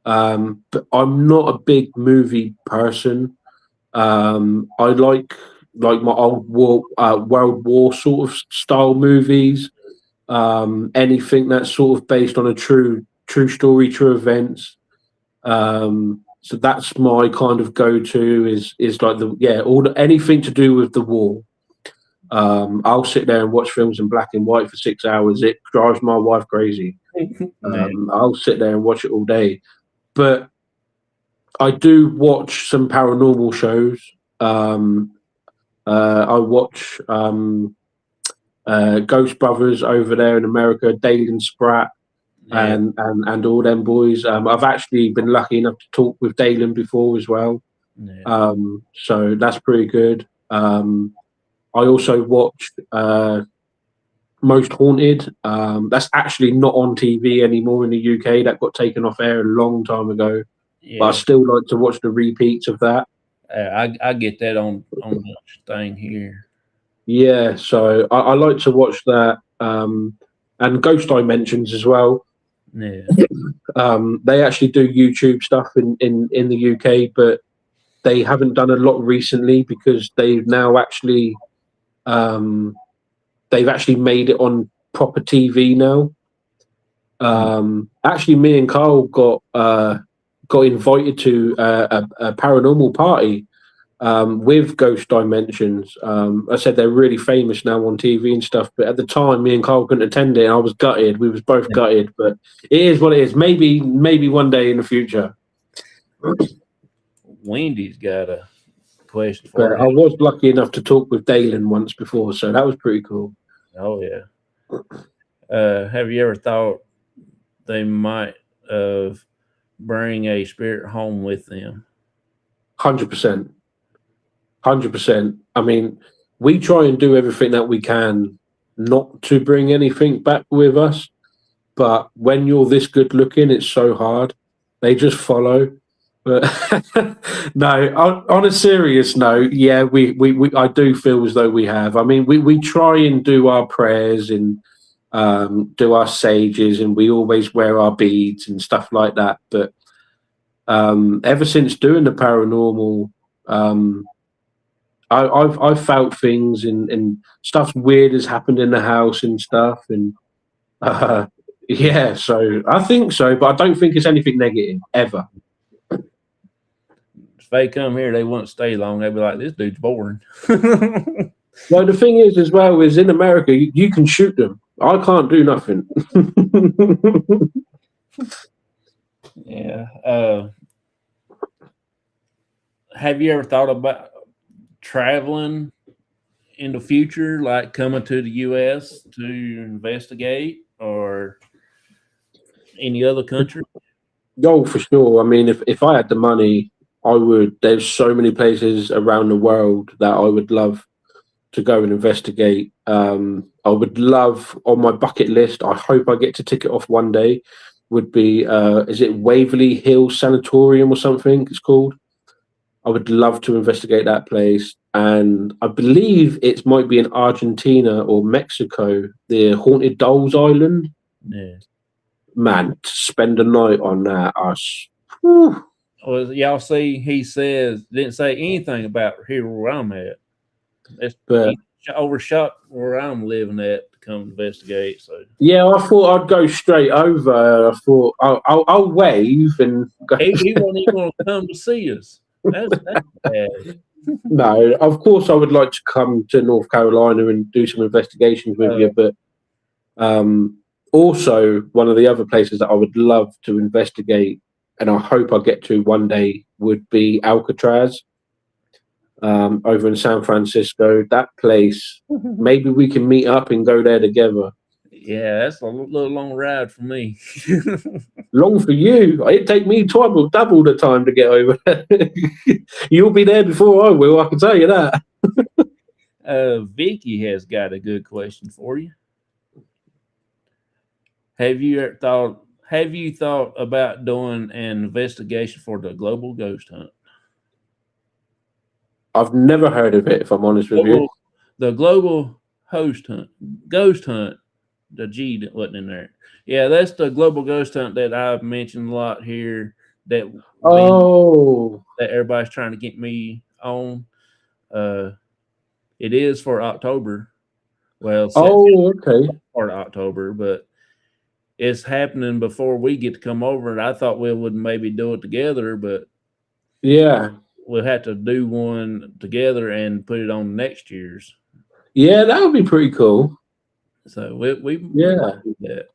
but I'm not a big movie person. I like my old World War sort of style movies. Anything that's sort of based on a true story, true events. So that's my kind of go to is like anything to do with the war. I'll sit there and watch films in black and white for 6 hours. It drives my wife crazy. I'll sit there and watch it all day. But I do watch some paranormal shows. I watch Ghost Brothers over there in America, Dale and Spratt, and all them boys. I've actually been lucky enough to talk with Dalen before as well. So that's pretty good. I also watched Most Haunted. That's actually not on TV anymore in the UK. That got taken off air a long time ago. Yeah. But I still like to watch the repeats of that. I get that on the thing here. Yeah, so I like to watch that. And Ghost Dimensions as well. Yeah. They actually do YouTube stuff in the UK, but they haven't done a lot recently because they've now actually made it on proper TV now. Actually, me and Carl got invited to a paranormal party with Ghost Dimensions. I said they're really famous now on TV and stuff, but at the time, me and Carl couldn't attend it, and I was gutted. We was both gutted, but it is what it is. Maybe one day in the future. Wendy's got a question But for I was lucky enough to talk with Dalen once before, so that was pretty cool. Oh yeah. Have you ever thought they might bring a spirit home with them? 100%. 100%. I mean, we try and do everything that we can not to bring anything back with us, but when you're this good looking, it's so hard. They just follow. But no, on a serious note, yeah, I do feel as though we have. I mean, we try and do our prayers and do our sages, and we always wear our beads and stuff like that. But ever since doing the paranormal, I've felt things, and stuff weird has happened in the house and stuff, and uh, yeah. So I think so, but I don't think it's anything negative ever. If they come here, they won't stay long. They'll be like, "This dude's boring." Well, the thing is, as well, is in America, you can shoot them. I can't do nothing. Yeah. Have you ever thought about traveling in the future, like coming to the U.S. to investigate, or any other country? Oh, for sure. I mean, if I had the money, I would. There's so many places around the world that I would love to go and investigate. I would love on my bucket list. I hope I get to tick it off one day. Would be is it Waverly Hill Sanatorium or something? It's called. I would love to investigate that place, and I believe it might be in Argentina or Mexico, the Haunted Dolls Island. Yeah. Man, to spend a night on that, whew. Well, y'all see, he says didn't say anything about here where I'm at. But He overshot where I'm living at to come investigate. So yeah, I thought I'd go straight over. I thought I'll wave and go. he wasn't even going to come to see us. That's bad. No, of course I would like to come to North Carolina and do some investigations with you, but also one of the other places that I would love to investigate, and I hope I get to one day, would be Alcatraz. Over in San Francisco, that place. Maybe we can meet up and go there together. Yeah, that's a little long ride for me. Long for you. It'd take me double the time to get over there. You'll be there before I will, I can tell you that. Vicky has got a good question for you. Have you thought about doing an investigation for the global ghost hunt? I've never heard of it, if I'm honest with you. The global ghost hunt. The G that wasn't in there. Yeah, that's the global ghost hunt that I've mentioned a lot here. That everybody's trying to get me on. It is for October. Well, okay. Part of October, but it's happening before we get to come over. And I thought we would maybe do it together, but yeah, we'll have to do one together and put it on next year's. Yeah, that would be pretty cool. So we yeah, do that.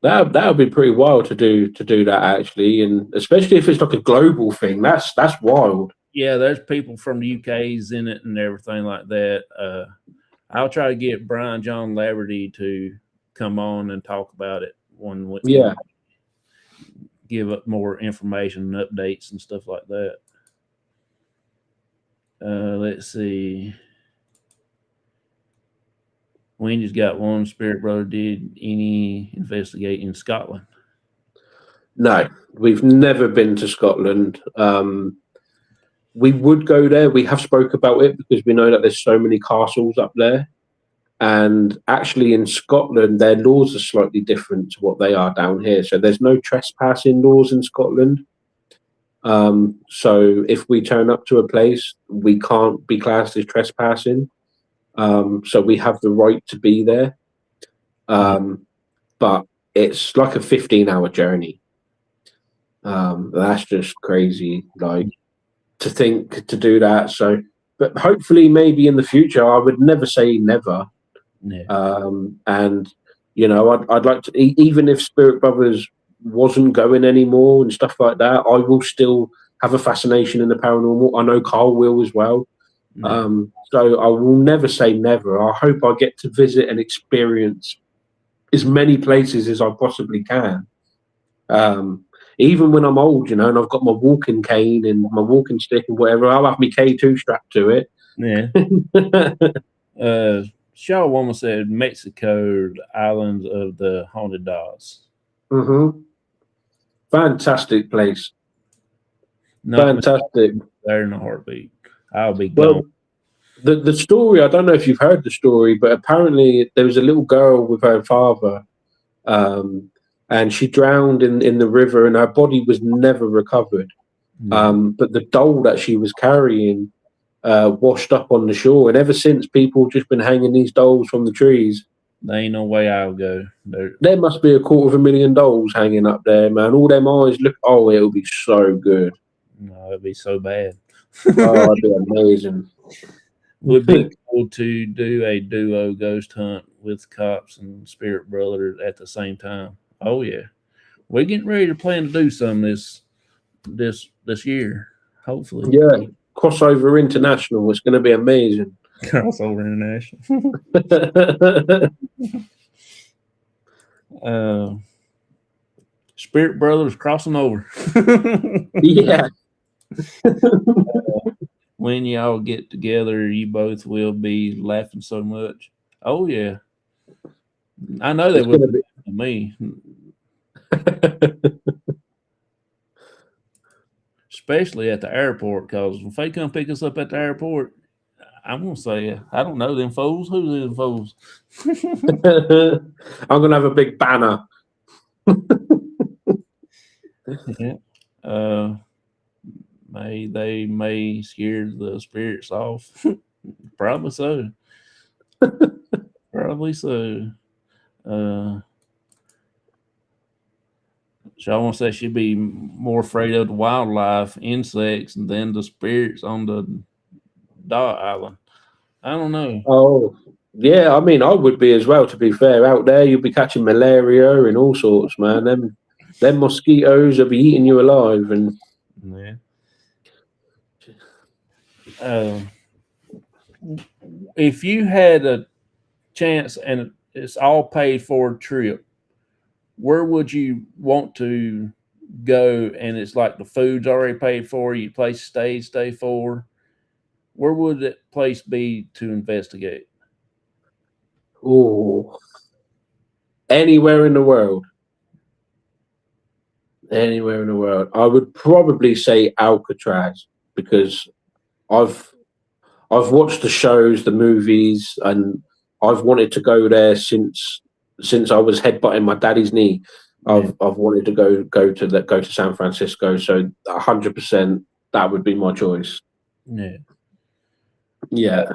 That would be pretty wild to do that actually, and especially if it's like a global thing. That's wild. Yeah, there's people from the UK's in it and everything like that. I'll try to get Brian John Laverty to come on and talk about it when give up more information and updates and stuff like that. Let's see. Wendy's got one. Spirit Brother did any investigating in Scotland? No, we've never been to Scotland. We would go there. We have spoke about it because we know that there's so many castles up there. And actually in Scotland, their laws are slightly different to what they are down here. So there's no trespassing laws in Scotland. So if we turn up to a place, we can't be classed as trespassing. So we have the right to be there. But it's like a 15-hour journey. That's just crazy. Like, to think to do that. So, but hopefully, maybe in the future, I would never say never. Yeah. And I'd like to, even if Spirit Brothers wasn't going anymore and stuff like that, I will still have a fascination in the paranormal. I know Carl will as well. Yeah. So I will never say never. I hope I get to visit and experience as many places as I possibly can. Even when I'm old, and I've got my walking cane and my walking stick and whatever, I'll have my K2 strapped to it. Yeah. Shaw Woman said Mexico, the islands of the haunted dolls. Mm-hmm. Fantastic place. Fantastic. There in a heartbeat. I'll be gone. The story, I don't know if you've heard the story, but apparently there was a little girl with her father, and she drowned in the river, and her body was never recovered. Yeah. But the doll that she was carrying washed up on the shore, and ever since people have just been hanging these dolls from the trees. There ain't no way I'll go. There must be 250,000 dolls hanging up there, man. All them eyes look. Oh, it'll be so good. No, it'd be so bad. Oh, it'd be amazing. Would be cool to do a duo ghost hunt with cops and spirit brothers at the same time. Oh yeah, we're getting ready to plan to do some this year. Hopefully, Yeah, crossover international. It's going to be amazing. crossover international. Spirit brothers crossing over. Yeah. When y'all get together, you both will be laughing so much. Oh yeah, I know they It's will going to be be. laughing at me, especially at the airport. Because if they come pick us up at the airport, I'm gonna say I don't know them fools. Who's them fools? I'm going to have a big banner. Yeah. They may scare the spirits off. Probably so. Probably so. Uh, so I want to say she'd be more afraid of the wildlife, insects, than the spirits on the dot island. I don't know. Oh, yeah. I mean, I would be as well. To be fair, out there you'll be catching malaria and all sorts, man. Them mosquitoes will be eating you alive. And Yeah. Uh, if you had a chance and it's all paid for trip, where would you want to go? And it's like the food's already paid for, you place stay for. Where would that place be to investigate? oh, anywhere in the world, anywhere in the world, I would probably say Alcatraz because I've I've watched the shows, the movies, and I've wanted to go there since I was headbutting my daddy's knee. Yeah, I've wanted to go to San Francisco. So 100% that would be my choice. yeah. Yeah,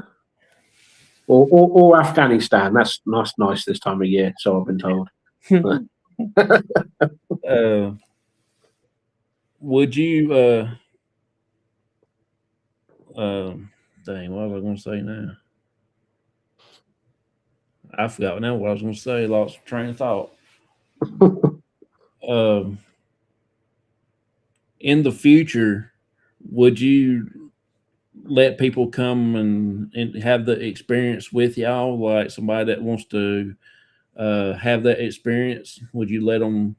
or Afghanistan. That's nice this time of year. So I've been told. uh, would you? Dang, what was I going to say now? I forgot now what I was going to say. Lost train of thought. Um, in the future, would you let people come and have the experience with y'all? Like somebody that wants to have that experience, would you let them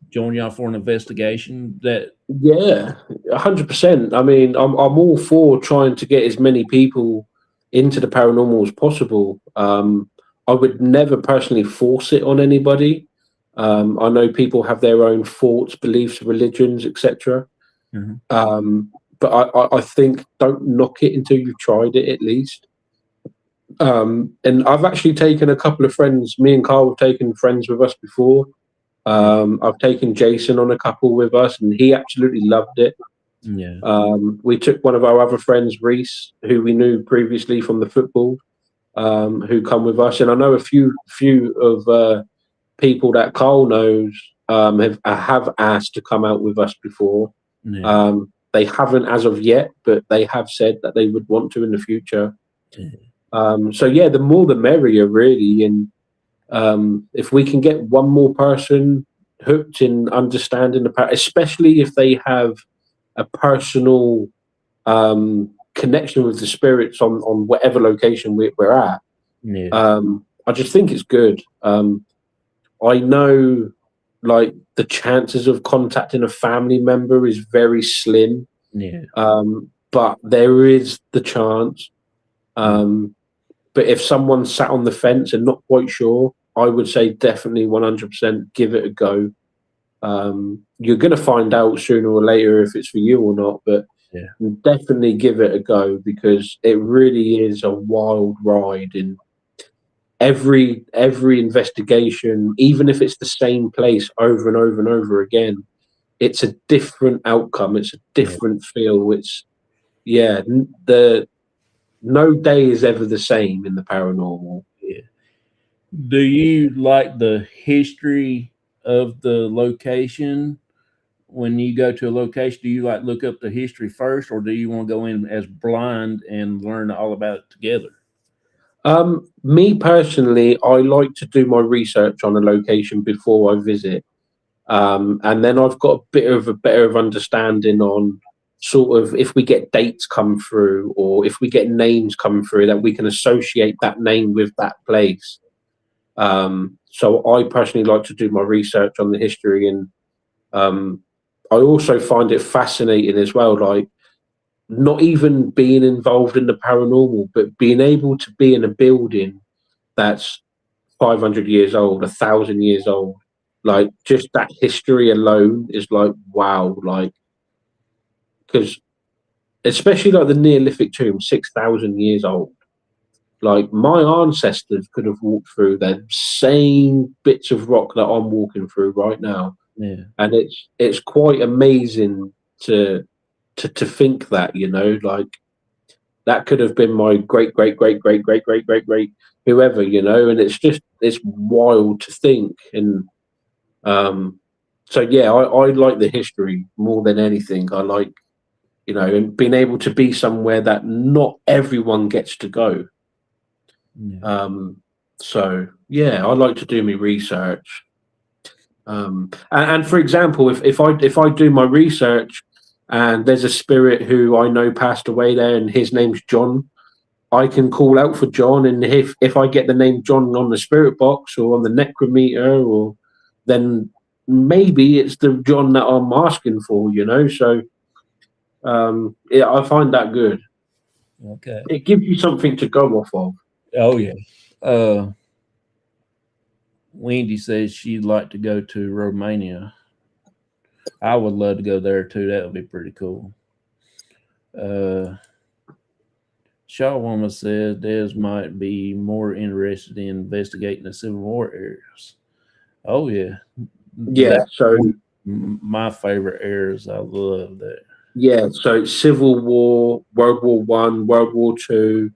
join y'all for an investigation? That Yeah, 100%. I mean, I'm all for trying to get as many people into the paranormal as possible. I would never personally force it on anybody. I know people have their own thoughts, beliefs, religions, etc. Mhm. But I think don't knock it until you've tried it at least. And I've actually taken a couple of friends. Me and Carl have taken friends with us before. I've taken Jason on a couple with us, and he absolutely loved it. Yeah, We took one of our other friends, Reese, who we knew previously from the football, who come with us, and I know a few of people that Carl knows have asked to come out with us before. yeah, They haven't as of yet, but they have said that they would want to in the future. So yeah, the more the merrier, really. And if we can get one more person hooked in understanding especially if they have a personal connection with the spirits on whatever location we're at, yeah, I just think it's good. I know, like, the chances of contacting a family member is very slim, yeah. but there is the chance. But if someone sat on the fence and not quite sure, I would say definitely 100% give it a go. You're going to find out sooner or later if it's for you or not. But Yeah. definitely give it a go because it really is a wild ride. And every investigation, even if it's the same place over and over and over again, it's a different outcome. It's a Yeah. different feel. It's yeah, the no day is ever the same in the paranormal. Yeah. Do you like the history of the location? When you go to a location, do you like look up the history first, or do you want to go in as blind and learn all about it together? Me personally, I like to do my research on a location before I visit, and then I've got a better of understanding on sort of if we get dates come through or if we get names come through that we can associate that name with that place. So I personally like to do my research on the history, and um, I also find it fascinating as well. Like not even being involved in the paranormal, but being able to be in a building that's 500 years old, 1,000 years old. Like just that history alone is like wow. Like because especially like the Neolithic tomb, 6,000 years old. Like my ancestors could have walked through the same bits of rock that I'm walking through right now, Yeah. and it's quite amazing to to think that like that could have been my great great great great great great great great whoever and it's wild to think. And um so yeah, I like the history more than anything. I like and being able to be somewhere that not everyone gets to go. Yeah. um so yeah, I like to do my research. And for example, if I do my research and there's a spirit who I know passed away there and his name's John, I can call out for John, and if I get the name John on the spirit box or on the necrometer, or then maybe it's the John that I'm asking for. So yeah, I find that good. Okay. It gives you something to go off of. Oh yeah. Uh, Wendy says she'd like to go to Romania. I would love to go there too. That would be pretty cool. Uh, Shawwoman says Des might be more interested in investigating the Civil War areas. Oh yeah, Yeah. that's So my favorite areas. I love that. yeah. So Civil War, World War I, World War II,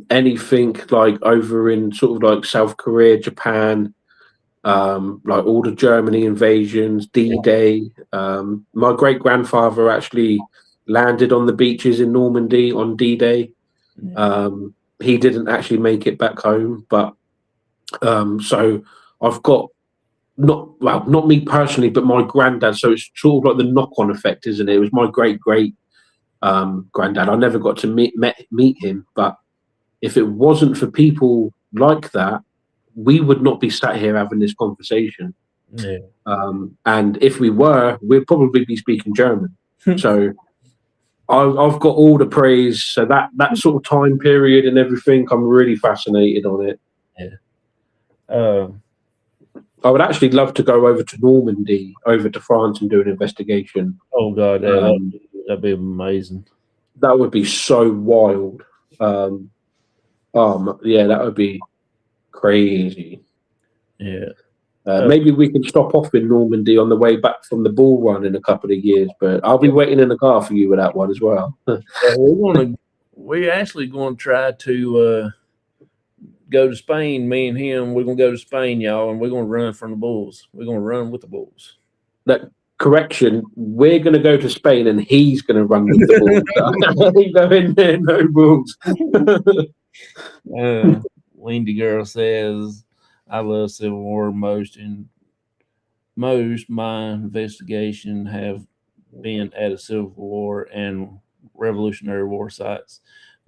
anything like over in sort of like South Korea, Japan, like all the Germany invasions, D-Day. My great grandfather actually landed on the beaches in Normandy on D-Day. Yeah. He didn't actually make it back home, but so I've got not me personally, but my granddad. So it's sort of like the knock-on effect, isn't it? It was my great great granddad. I never got to meet him, but if it wasn't for people like that, we would not be sat here having this conversation. Yeah. And if we were, we'd probably be speaking German. So I've got all the praise. So that sort of time period and everything, I'm really fascinated on it. Yeah. Uh, I would actually love to go over to Normandy, over to France, and do an investigation. oh God, Um, that'd be amazing. that would be so wild. Yeah, that would be crazy. Yeah. Maybe we can stop off in Normandy on the way back from the bull run in a couple of years, but I'll be waiting in the car for you with that one as well. Yeah, we're actually going to try to go to Spain. Me and him, we're going to go to Spain, y'all, and we're going to run from the bulls. We're going to run with the bulls. That correction, we're going to go to Spain and he's going to run with the bulls. Go in there, no bulls. Lindy girl says, "I love Civil War most, and most my investigation have been at a Civil War and Revolutionary War sites.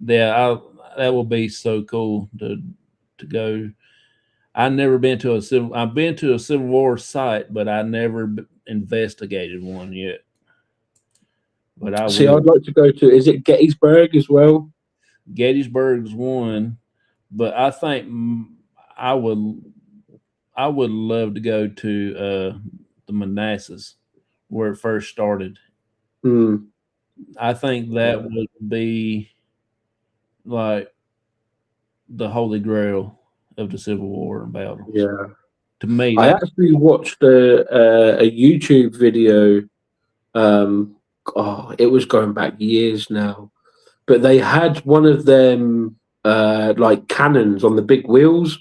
Yeah, that will be so cool to go. I've never been to a civil. I've been to a Civil War site, but I never investigated one yet. But I See, will. I'd like to go to, is it Gettysburg as well? Gettysburg's one, but I think I would. I would love to go to the Manassas where it first started. Hmm. I think that Yeah. would be like the holy grail of the Civil War battles. Yeah. To me, I that's actually watched a YouTube video. Um, it was going back years now, but they had one of them like cannons on the big wheels,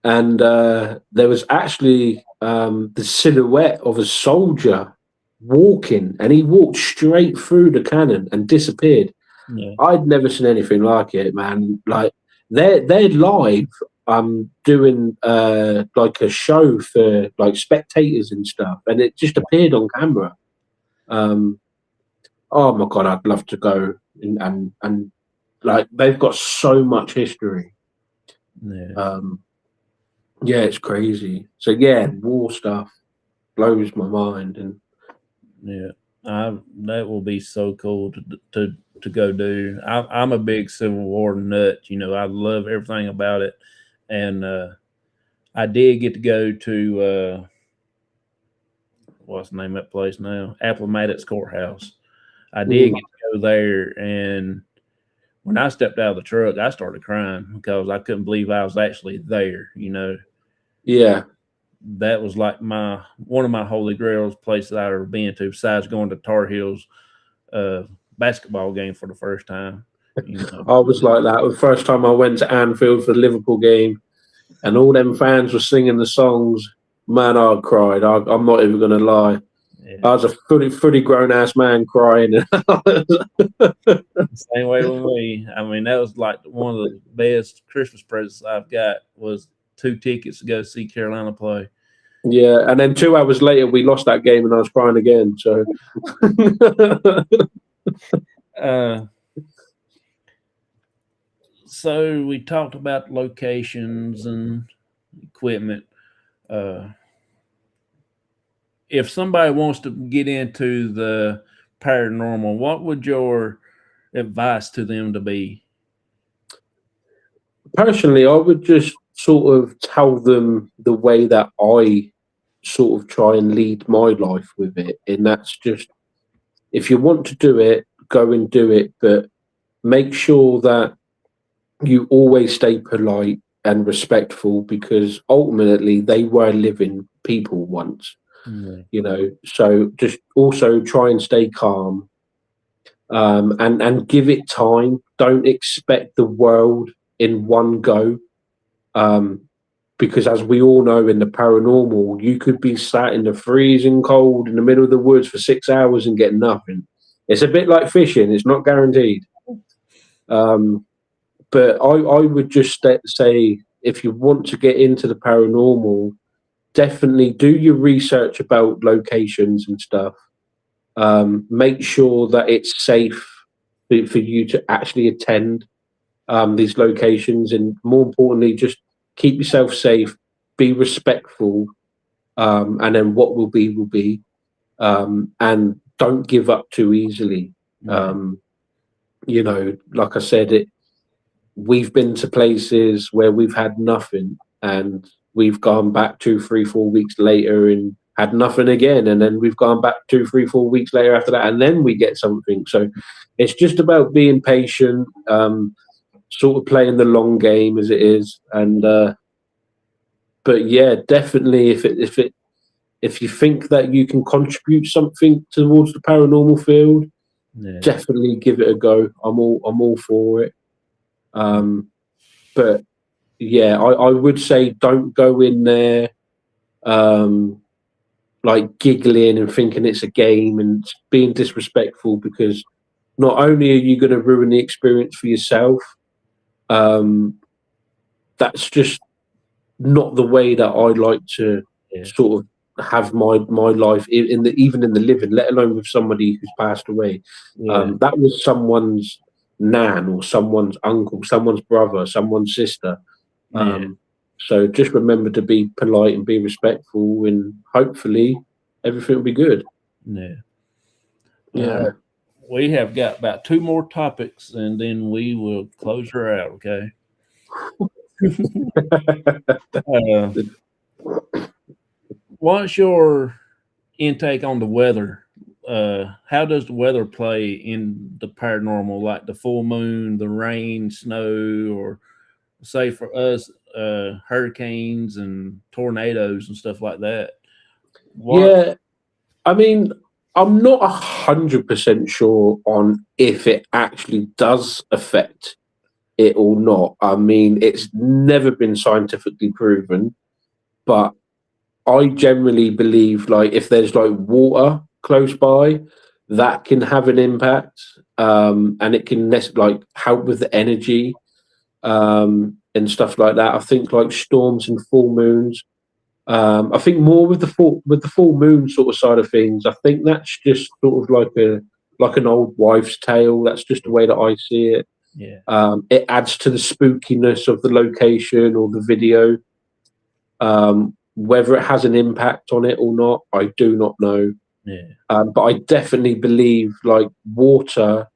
and there was actually the silhouette of a soldier walking, and he walked straight through the cannon and disappeared. yeah, I'd never seen anything like it, man. Like they're live doing like a show for like spectators and stuff, and it just appeared on camera. Um, oh my god, I'd love to go and like they've got so much history. yeah, Um, yeah, it's crazy. So yeah, war stuff blows my mind, and yeah. That will be so cool to go do. I'm a big Civil War nut. You know, I love everything about it, and I did get to go to what's the name of that place now? Appomattox Courthouse. I did mm, get to go there, and when I stepped out of the truck, I started crying because I couldn't believe I was actually there. You know, yeah, that was like my one of my holy grails places I've ever been to, besides going to Tar Heels uh, basketball game for the first time. You know, I was like that. The first time I went to Anfield for the Liverpool game, and all them fans were singing the songs. Man, I cried. I'm not even gonna lie. yeah. I was a fully grown ass man crying. Same way with me. I mean, that was like one of the best Christmas presents I've got was 2 tickets to go see Carolina play. Yeah, and then 2 hours later we lost that game, and I was crying again. So Uh, so we talked about locations and equipment. Uh, if somebody wants to get into the paranormal, what would your advice to them to be? personally, I would just sort of tell them the way that I sort of try and lead my life with it, and that's just if you want to do it, go and do it, but make sure that you always stay polite and respectful because ultimately they were living people once, Yeah, you know. So just also try and stay calm, and give it time. Don't expect the world in one go, um, because as we all know in the paranormal, you could be sat in the freezing cold in the middle of the woods for 6 hours and get nothing. It's a bit like fishing; it's not guaranteed. Um, but I would just say if you want to get into the paranormal, definitely do your research about locations and stuff. Make sure that it's safe for you to actually attend these locations, and more importantly, just keep yourself safe, be respectful, and then what will be will be, and don't give up too easily. yeah, Um, like I said, we've been to places where we've had nothing, and we've gone back 2, 3, 4 weeks later and had nothing again, and then we've gone back 2, 3, 4 weeks later after that, and then we get something. So it's just about being patient, sort of playing the long game as it is, and but yeah, definitely if you think that you can contribute something towards the paranormal field, yeah, definitely give it a go. I'm all for it. Um, but yeah, I would say don't go in there um, like giggling and thinking it's a game and being disrespectful because not only are you going to ruin the experience for yourself, um, that's just not the way that I like to yeah, sort of have my life in the even in the living, let alone with somebody who's passed away. yeah, That was someone's nan or someone's uncle, someone's brother, someone's sister. yeah, So just remember to be polite and be respectful, and hopefully everything will be good. yeah. Yeah. We have got about two more topics, and then we will close her out. Okay. Uh, what's your intake on the weather how does the weather play in the paranormal, like the full moon, the rain, snow, or say for us, hurricanes and tornadoes and stuff like that? What? Yeah, I mean, I'm not 100% sure on if it actually does affect it or not. I mean, it's never been scientifically proven, but I generally believe like if there's like water close by, that can have an impact, and it can like help with the energy, and stuff like that. I think like storms and full moons. I think more with the full moon sort of side of things. I think that's just sort of like an old wives' tale. That's just the way that I see it. Yeah, It adds to the spookiness of the location or the video. Whether it has an impact on it or not, I do not know. yeah, But I definitely believe like water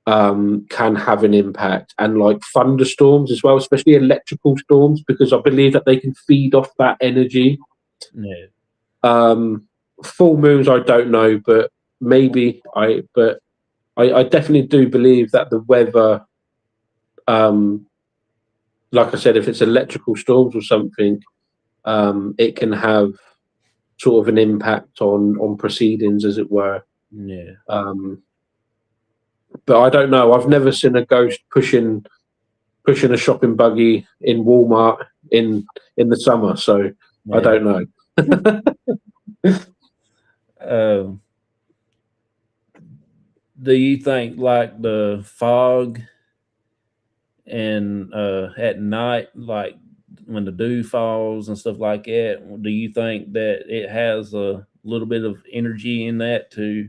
can have an impact, and like thunderstorms as well, especially electrical storms, because I believe that they can feed off that energy. yeah, Um, Full moons, I don't know, but maybe I definitely do believe that the weather, um, like I said, if it's electrical storms or something, it can have sort of an impact on proceedings, as it were. yeah. Um, but I don't know. I've never seen a ghost pushing a shopping buggy in Walmart in the summer, so I Yeah. don't know. Um, do you think like the fog and at night, like when the dew falls and stuff like that, do you think that it has a little bit of energy in that to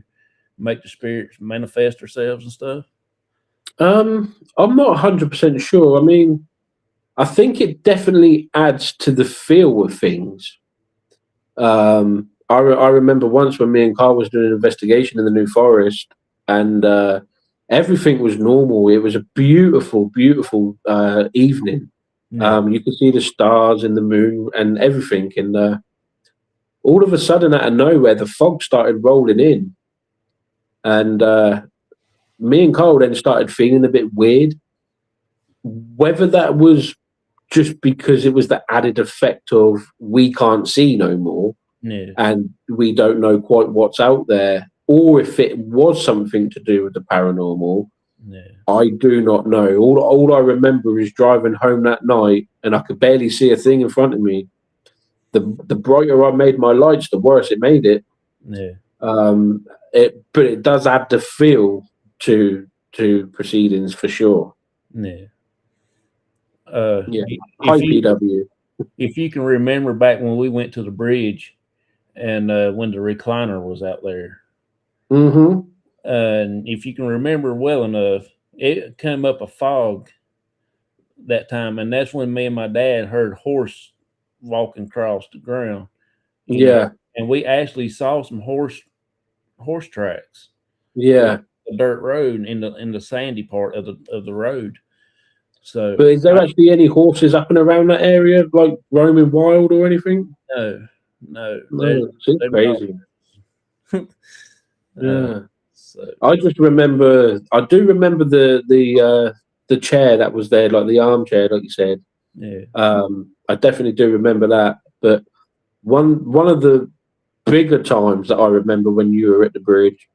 make the spirits manifest themselves and stuff? I'm not 100% sure. I mean, I think it definitely adds to the feel of things. I remember once when me and Carl was doing an investigation in the New Forest, and everything was normal. It was a beautiful, beautiful evening. Yeah, You could see the stars and the moon and everything, and all of a sudden, out of nowhere, the fog started rolling in, and me and Carl then started feeling a bit weird. Whether that was just because it was the added effect of we can't see no more yeah, and we don't know quite what's out there, or if it was something to do with the paranormal, yeah, I do not know. All I remember is driving home that night and I could barely see a thing in front of me. The brighter I made my lights, the worse it made it. yeah, Um, but it does add the feel to proceedings for sure. yeah. Yeah. If Hi you PW. if you can remember back when we went to the bridge and when the recliner was out there, Mm-hmm. and if you can remember well enough, it come up a fog that time, and that's when me and my dad heard horse walking across the ground, and Yeah. we actually saw some horse tracks Yeah. along the dirt road in the sandy part of the road. So But is there I actually any horses up and around that area, like roaming wild or anything? no, no, No, it's they're not. crazy. uh, Yeah. so I do remember the chair that was there, like the armchair, like you said. yeah, I definitely do remember that. But one of the bigger times that I remember when you were at the bridge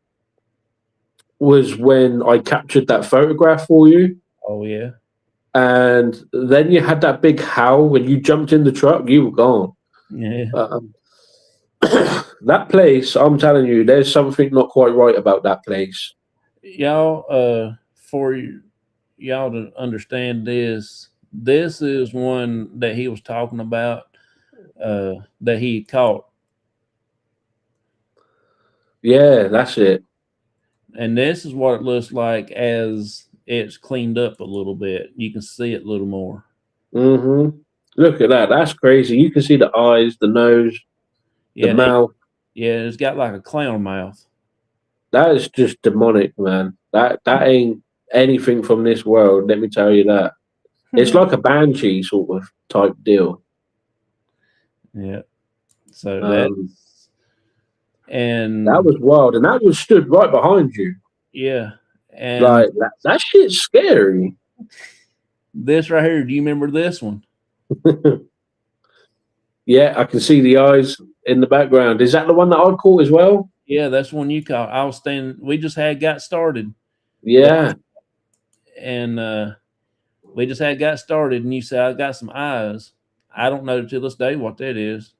was when I captured that photograph for you. oh yeah, And then you had that big howl when you jumped in the truck, you were gone. yeah. Um, that place, I'm telling you, there's something not quite right about that place. Y'all, for y'all to understand this, this is one that he was talking about that he caught, Yeah, that's it. and this is what it looks like as it's cleaned up a little bit. You can see it a little more. hmm Look at that. That's crazy. You can see the eyes, the nose, the Yeah, mouth. yeah, it's got like a clown mouth. That is just demonic, man. That ain't anything from this world. Let me tell you that. It's like a banshee sort of type deal. Yeah. So that Um, That And was wild, and that was stood right behind you. yeah, and Like that shit's scary. this right here, do you remember this one? Yeah, I can see the eyes in the background. Is that the one that I caught as well? Yeah, that's one you caught. I was standing. We just had got started, but Yeah. and we just had got started, and you said I got some eyes. I don't know to this day what that is.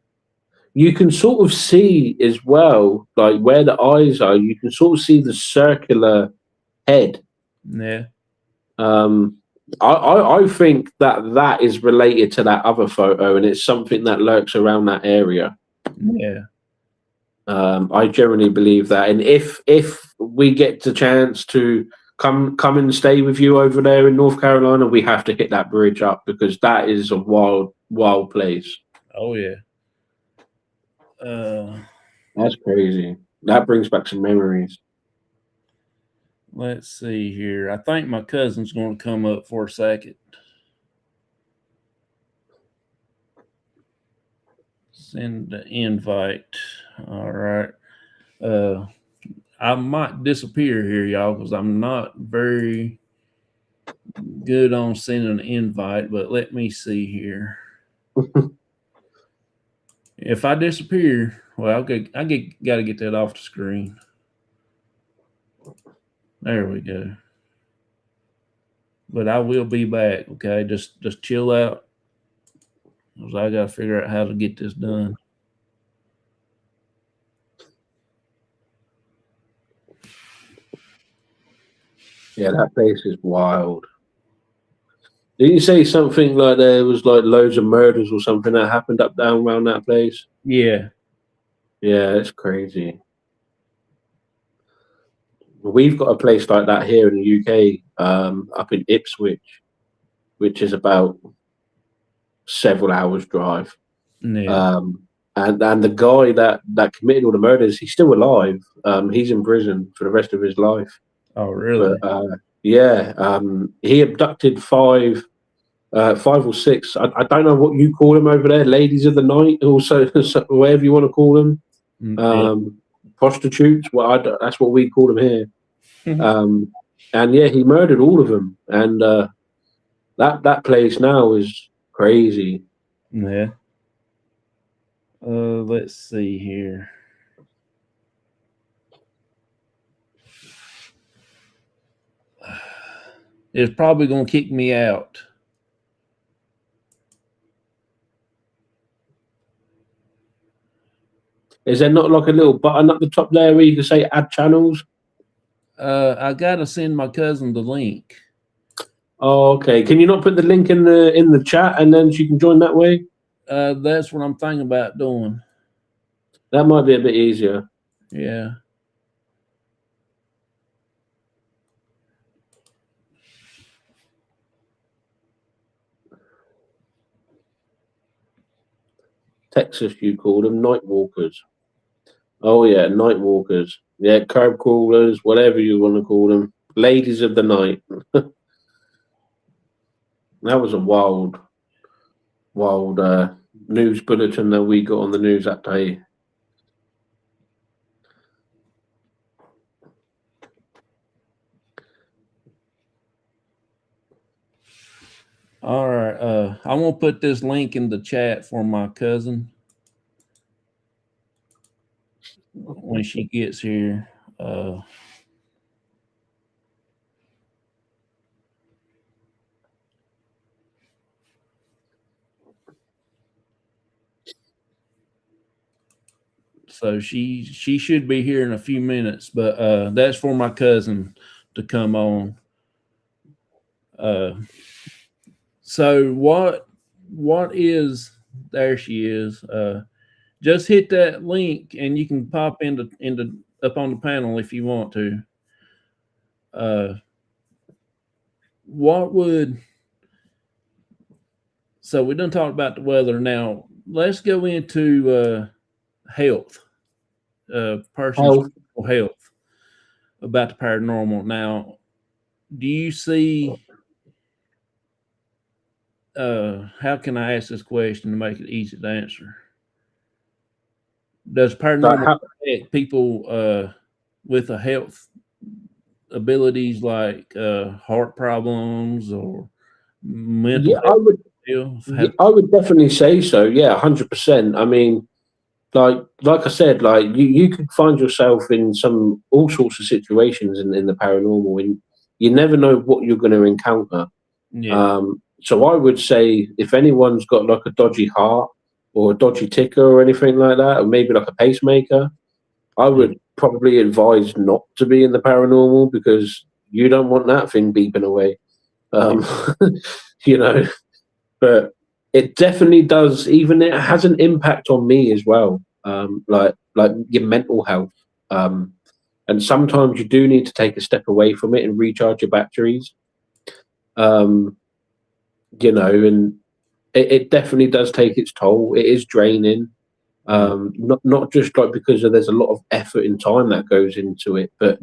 You can sort of see as well, like where the eyes are, you can sort of see the circular head. Yeah, Um, I think that that is related to that other photo, and it's something that lurks around that area. yeah. I generally believe that, and if we get the chance to come and stay with you over there in North Carolina, we have to hit that bridge up because that is a wild place. Oh yeah. Uh, That's crazy. That brings back some memories. let's see here. I think my cousin's going to come up for a second. Send the invite. All right. Uh, I might disappear here, y'all, because I'm not very good on sending an invite. But let me see here. If I disappear, well, got to get that off the screen. There we go. But I will be back. Okay, just chill out, because I got to figure out how to get this done. Yeah, that place is wild. Did you say something like there was like loads of murders or something that happened up down around that place? Yeah, Yeah, it's crazy. We've got a place like that here in the UK, up in Ipswich, which is about several hours drive. yeah. Um, and the guy that committed all the murders, he's still alive. He's in prison for the rest of his life. Oh, But really? yeah, he abducted five or six. I don't know what you call them over there, ladies of the night, also whatever you want to call them, Yeah. prostitutes. Well, that's what we call them here. Um, and yeah, he murdered all of them, and that place now is crazy. Yeah. Let's see here. It's probably gonna kick me out. Is there not like a little button up the top there where you can say add channels? I gotta send my cousin the link. Oh, okay. Can you not put the link in the chat and then she can join that way? That's what I'm thinking about doing. That might be a bit easier. Yeah. Texas, you call them night walkers. Oh yeah, night walkers. Yeah, curb crawlers, whatever you want to call them. Ladies of the night. That was a wild news bulletin that we got on the news that day. All right. I won't put this link in the chat for my cousin when she gets here. So she should be here in a few minutes, but that's for my cousin to come on. Uh, so what is there she is. Just hit that link and you can pop into up on the panel if you want to. Uh, what would so we done talked about the weather. Now let's go into health, person's Health. health about the paranormal. Now, do you see? How can I ask this question to make it easy to answer? Does Like paranormal how, affect people with a health abilities like heart problems or mental yeah, I would. health? Yeah, I would definitely say so. Yeah, 100%. I mean, like I said, like you could find yourself in some all sorts of situations in the paranormal, and you never know what you're going to encounter. Yeah, So I would say if anyone's got like a dodgy heart or a dodgy ticker or anything like that, or maybe like a pacemaker, I yeah, would probably advise not to be in the paranormal because you don't want that thing beeping away. yeah, Um, you know, but it definitely does. Even it has an impact on me as well. Like your mental health. And sometimes you do need to take a step away from it and recharge your batteries. Um, and it definitely does take its toll. It is draining. yeah, Not just like because there's a lot of effort and time that goes into it, but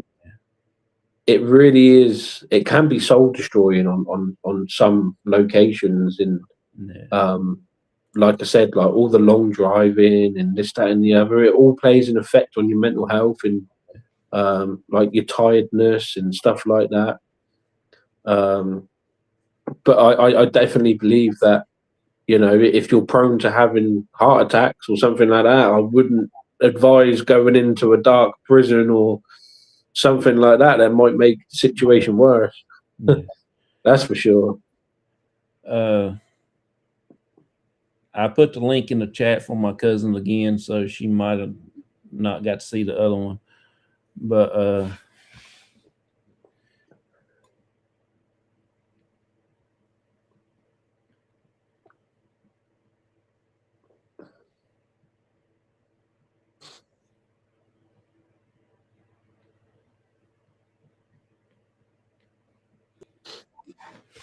it really is. It can be soul destroying on some locations. And yeah, um, like I said, like all the long driving and this, that, and the other, it all plays an effect on your mental health and like your tiredness and stuff like that. Um, but I definitely believe that if you're prone to having heart attacks or something like that, I wouldn't advise going into a dark prison or something like that. That might make the situation worse. yeah. That's for sure. Uh, I put the link in the chat for my cousin again, so she might have not got to see the other one. But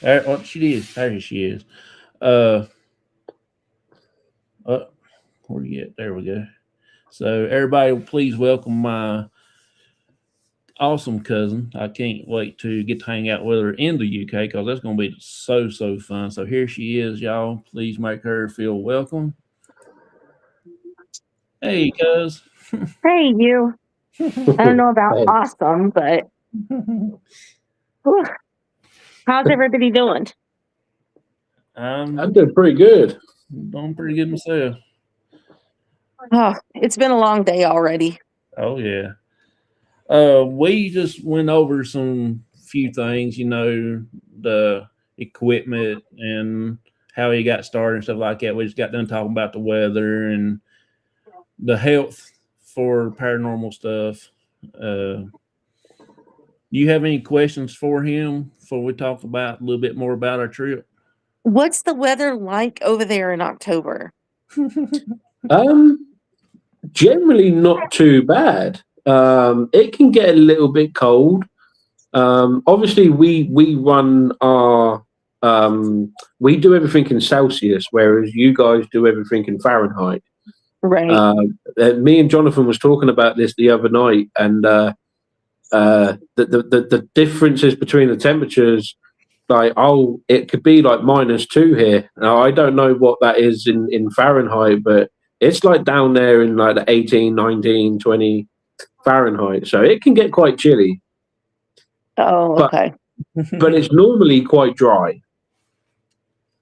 oh, she is. There she is. Uh, uh, where you at? There we go. So everybody, please welcome my awesome cousin. I can't wait to get to hang out with her in the UK because that's going to be so fun. So here she is, y'all. Please make her feel welcome. Hey, cuz. Hey, you. I don't know about Hey, awesome, but whew, how's everybody doing? I I'm did pretty good. doing pretty good myself. Oh, it's been a long day already. Oh yeah. We just went over some few things, the equipment and how he got started and stuff like that. We just got done talking about the weather and the health for paranormal stuff. Do you have any questions for him before we talk about a little bit more about our trip? What's the weather like over there in October? Um, Generally not too bad. It can get a little bit cold. Obviously, we run our we do everything in Celsius, whereas you guys do everything in Fahrenheit. Right. Me and Jonathan was talking about this the other night, and the differences between the temperatures, like it could be like -2 here. Now I don't know what that is in Fahrenheit, but it's like down there in like the 18, 19, 20 Fahrenheit, so it can get quite chilly. Oh, But okay. it's normally quite dry.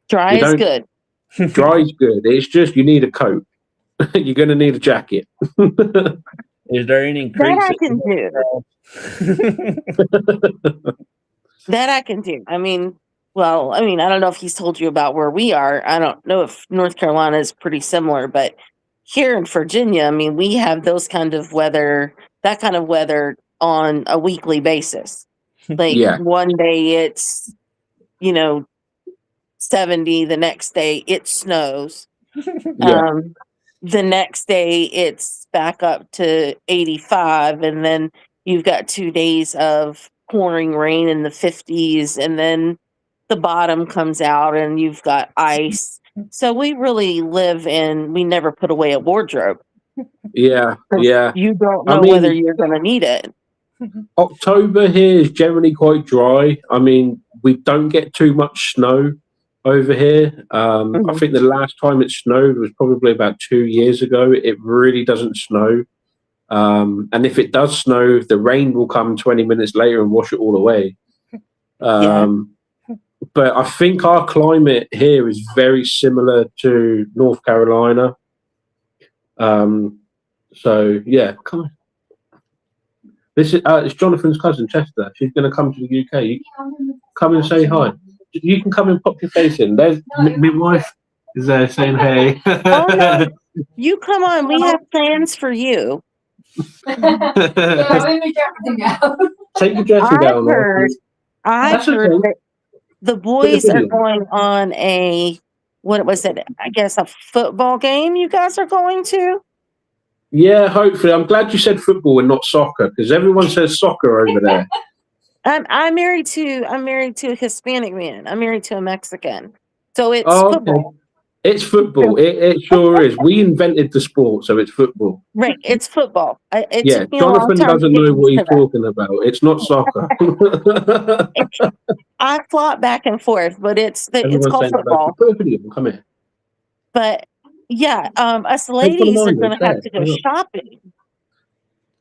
Dry You is don't good. Dry is good. It's just you need a coat. You're going to need a jacket. Is there any That creeks? I can do. That I can do. I mean, I don't know if he's told you about where we are. I don't know if North Carolina is pretty similar, but here in Virginia, I mean, we have that kind of weather on a weekly basis. Like Yeah, one day it's, you know, 70, the next day it snows. yeah, The next day it's back up to 85, and then you've got 2 days of pouring rain in the 50s, and then the bottom comes out and you've got ice. So we really we never put away a wardrobe yeah, because yeah. you don't I know whether mean, you're going to need it. October here is generally quite dry. I mean, we don't get too much snow. over here. I Mhm. think the last time it snowed was probably about 2 years ago. It really doesn't snow. And if it does snow, the rain will come 20 minutes later and wash it all away. Yeah. But I think our climate here is very similar to North Carolina. So yeah, come on. This is it's Jonathan's cousin Chester. She's going to come to the UK. Come and say hi. You can come and pop your face in. There's my wife is there saying hey. Oh no, you come on. We have plans for you. Take your dressing gown off. I've heard okay. that the boys are going on a what was it? I guess a football game. You guys are going to. Yeah, hopefully. I'm glad you said football and not soccer because everyone says soccer over there. I'm married to a Hispanic man. I'm married to a Mexican, so it's Okay. football. It's football. It sure is. We invented the sport, so it's football. Right, it's football. It Yeah, took me a long Jonathan time to doesn't get know what used he's to that. talking about. It's not soccer. I flop back and forth, but it's Everyone's called saying about football. put a video. Come here. But yeah, us Take one of ladies are mine. going to It's there. have to go shopping, and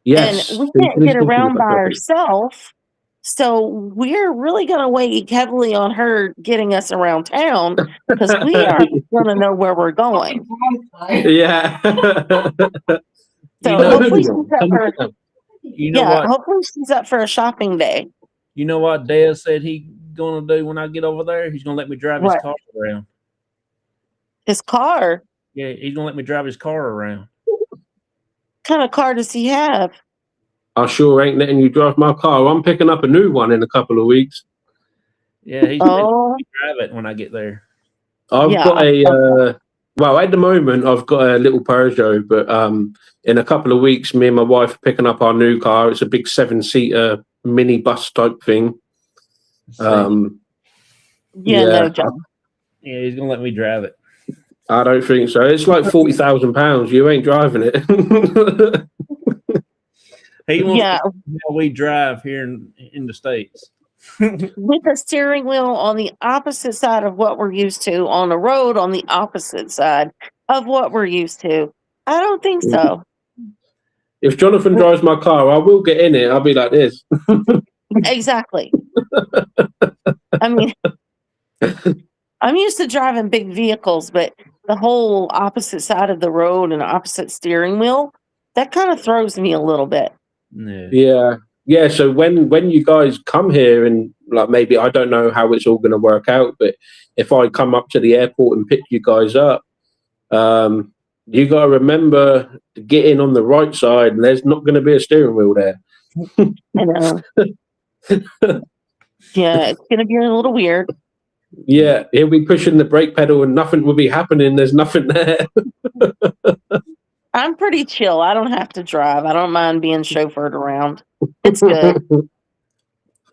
Yes. we So you can't can get still see around my by shopping. ourselves. So we're really going to weigh heavily on her getting us around town because we aren't going to know where we're going. Yeah. So know, hopefully she's up for you know what? hopefully she's up for a shopping day. You know what Dad said he gonna do when I get over there? He's gonna let me drive his What? car around. His car? Yeah, he's gonna let me drive his car around. What kind of car does he have? I sure ain't letting you drive my car. I'm picking up a new one in a couple of weeks. Yeah, he's gonna let me drive it when I get there. I've got a well, at the moment I've got a little Peugeot, but in a couple of weeks, me and my wife are picking up our new car. It's a big 7-seater mini bus type thing. No, John. Yeah, he's gonna let me drive it. I don't think so. It's like £40,000. You ain't driving it. He wants to know how we drive here in the States. With a steering wheel on the opposite side of what we're used to, on the road on the opposite side of what we're used to. I don't think so. If Jonathan drives my car, I will get in it. I'll be like this. Exactly. I mean, I'm used to driving big vehicles, but the whole opposite side of the road and opposite steering wheel, that kind of throws me a little bit. Yeah. So when you guys come here and like maybe I don't know how it's all going to work out, but if I come up to the airport and pick you guys up, you got to remember to get in on the right side. And there's not going to be a steering wheel there. I know. Yeah, it's going to be a little weird. Yeah, he'll be pushing the brake pedal and nothing will be happening. There's nothing there. I'm pretty chill. I don't have to drive. I don't mind being chauffeured around. It's good.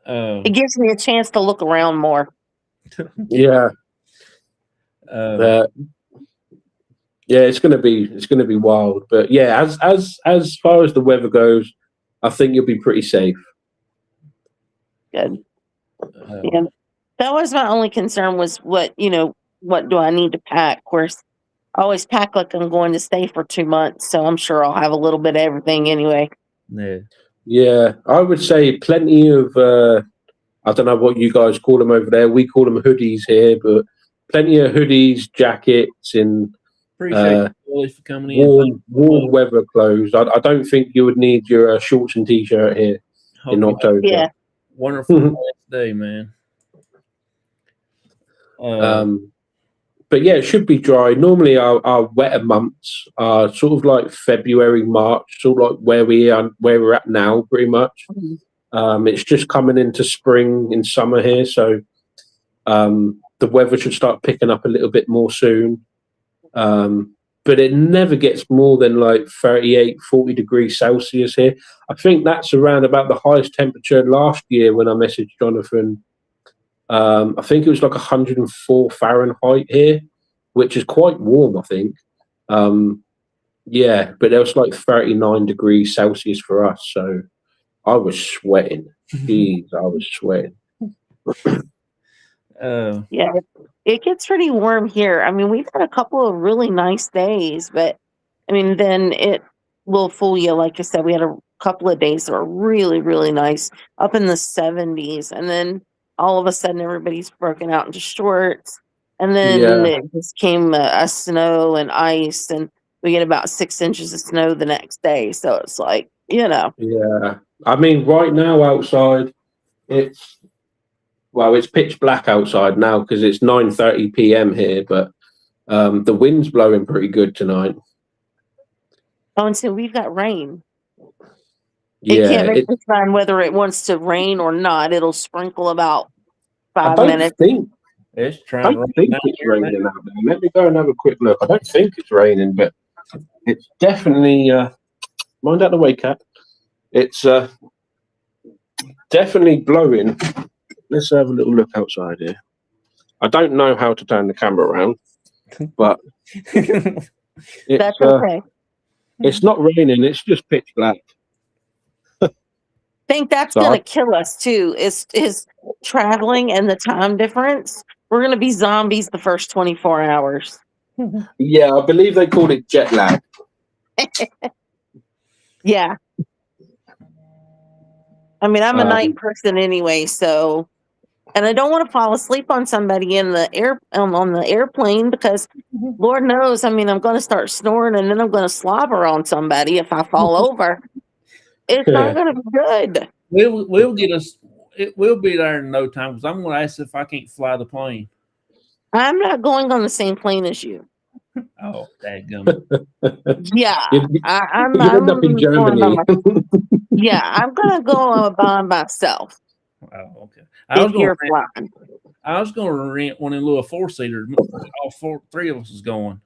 It gives me a chance to look around more. Yeah. Yeah, it's gonna be wild. But yeah, as far as the weather goes, I think you'll be pretty safe. Good. Yeah. That was my only concern was what do I need to pack? Of course, I always pack like I'm going to stay for 2 months, so I'm sure I'll have a little bit of everything anyway. Yeah, I would say plenty of I don't know what you guys call them over there. We call them hoodies here, but plenty of hoodies, jackets, and appreciate you for coming in. Warm weather clothes. I don't think you would need your shorts and t-shirt here in October. Yeah, wonderful day, man. But yeah, it should be dry. Normally, our wetter months are sort of like February, March, sort of like where we're at now, pretty much. It's just coming into spring and summer here, so the weather should start picking up a little bit more soon. But it never gets more than like 38, 40 degrees Celsius here. I think that's around about the highest temperature last year when I messaged Jonathan. I think it was like 104 Fahrenheit here, which is quite warm, I think. Yeah, but it was like 39 degrees Celsius for us, so I was sweating. Jeez, I was sweating. Yeah, it gets pretty warm here. I mean, we've had a couple of really nice days, but I mean, then it will fool you. Like I said, we had a couple of days that were really, really nice, up in the 70s, and then all of a sudden everybody's broken out into shorts, and then Yeah, it just came a snow and ice, and we get about 6 inches of snow the next day. So it's like, yeah. I mean, right now outside, it's it's pitch black outside now because it's 9:30 p.m. here, but the wind's blowing pretty good tonight. oh, and so we've got rain. It Yeah, can't make the sun whether it wants to rain or not. It'll sprinkle about I 5 minutes. It's I trying to don't rain think down it's here now. raining out there. Let me go and have a quick look. I don't think it's raining, but it's definitely mind out the way, cat. It's definitely blowing. Let's have a little look outside here. I don't know how to turn the camera around, but it's That's okay. it's not raining. It's just pitch black. I think that's So gonna kill us too. Is traveling and the time difference. We're gonna be zombies the first 24 hours. yeah, I believe they called it jet lag. Yeah. I mean, I'm a night Um, person anyway, so and I don't want to fall asleep on somebody in the on the airplane because Lord knows, I mean, I'm going to start snoring and then I'm going to slobber on somebody if I fall over. It's not going to be good. We'll get us. It will be there in no time because I'm going to ask if I can't fly the plane. I'm not going on the same plane as you. Oh, dadgum. Yeah, I'm you end up in going by Germany. yeah, I'm gonna go by myself Oh, okay. if you're flying. I was going to rent one of them little 4-seaters. Three of us is going.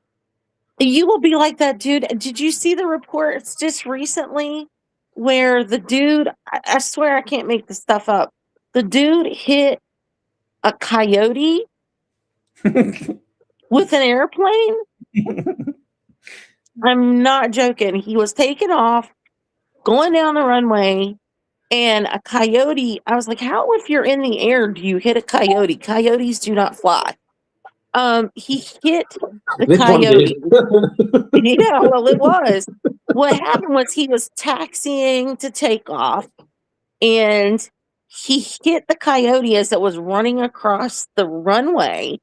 You will be like that dude. Did you see the reports just recently where the dude? I swear I can't make this stuff up. The dude hit a coyote with an airplane. I'm not joking. He was taking off, going down the runway, and a coyote. I was like, how, if you're in the air, do you hit a coyote? Coyotes do not fly. He hit the This one did. coyote. Yeah, well, it was. What happened was he was taxiing to take off, and he hit the coyote as it was running across the runway,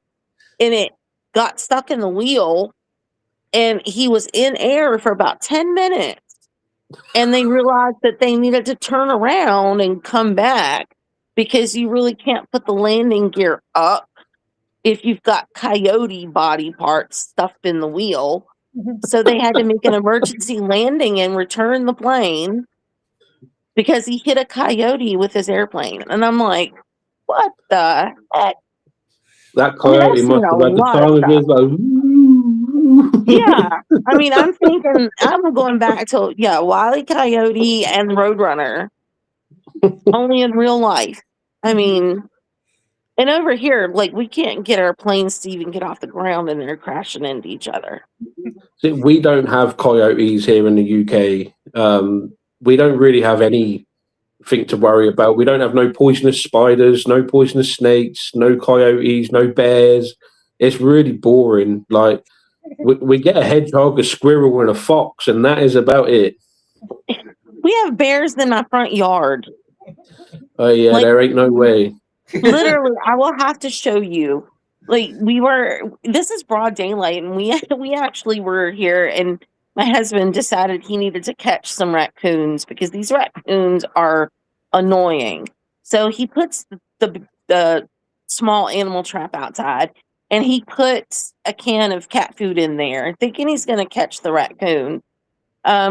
and it got stuck in the wheel, and he was in air for about 10 minutes. And they realized that they needed to turn around and come back because you really can't put the landing gear up if you've got coyote body parts stuffed in the wheel. So they had to make an emergency landing and return the plane because he hit a coyote with his airplane. And I'm like, what the heck? That I mean, I've coyote seen must a have had the lot of time of stuff. his life. Yeah. I mean, I'm thinking, I'm going back to, Wile E. Coyote and Roadrunner, only in real life. I mean, and over here, like, we can't get our planes to even get off the ground and they're crashing into each other. See, we don't have coyotes here in the UK. We don't really have anything to worry about. We don't have no poisonous spiders, no poisonous snakes, no coyotes, no bears. It's really boring. Like we get a hedgehog, a squirrel, and a fox, and that is about it. We have bears in my front yard. Oh yeah, Like, there ain't no way. literally, I will have to show you. Like, this is broad daylight, and we actually were here, and my husband decided he needed to catch some raccoons because these raccoons are annoying. So he puts the small animal trap outside, and he puts a can of cat food in there, thinking he's going to catch the raccoon.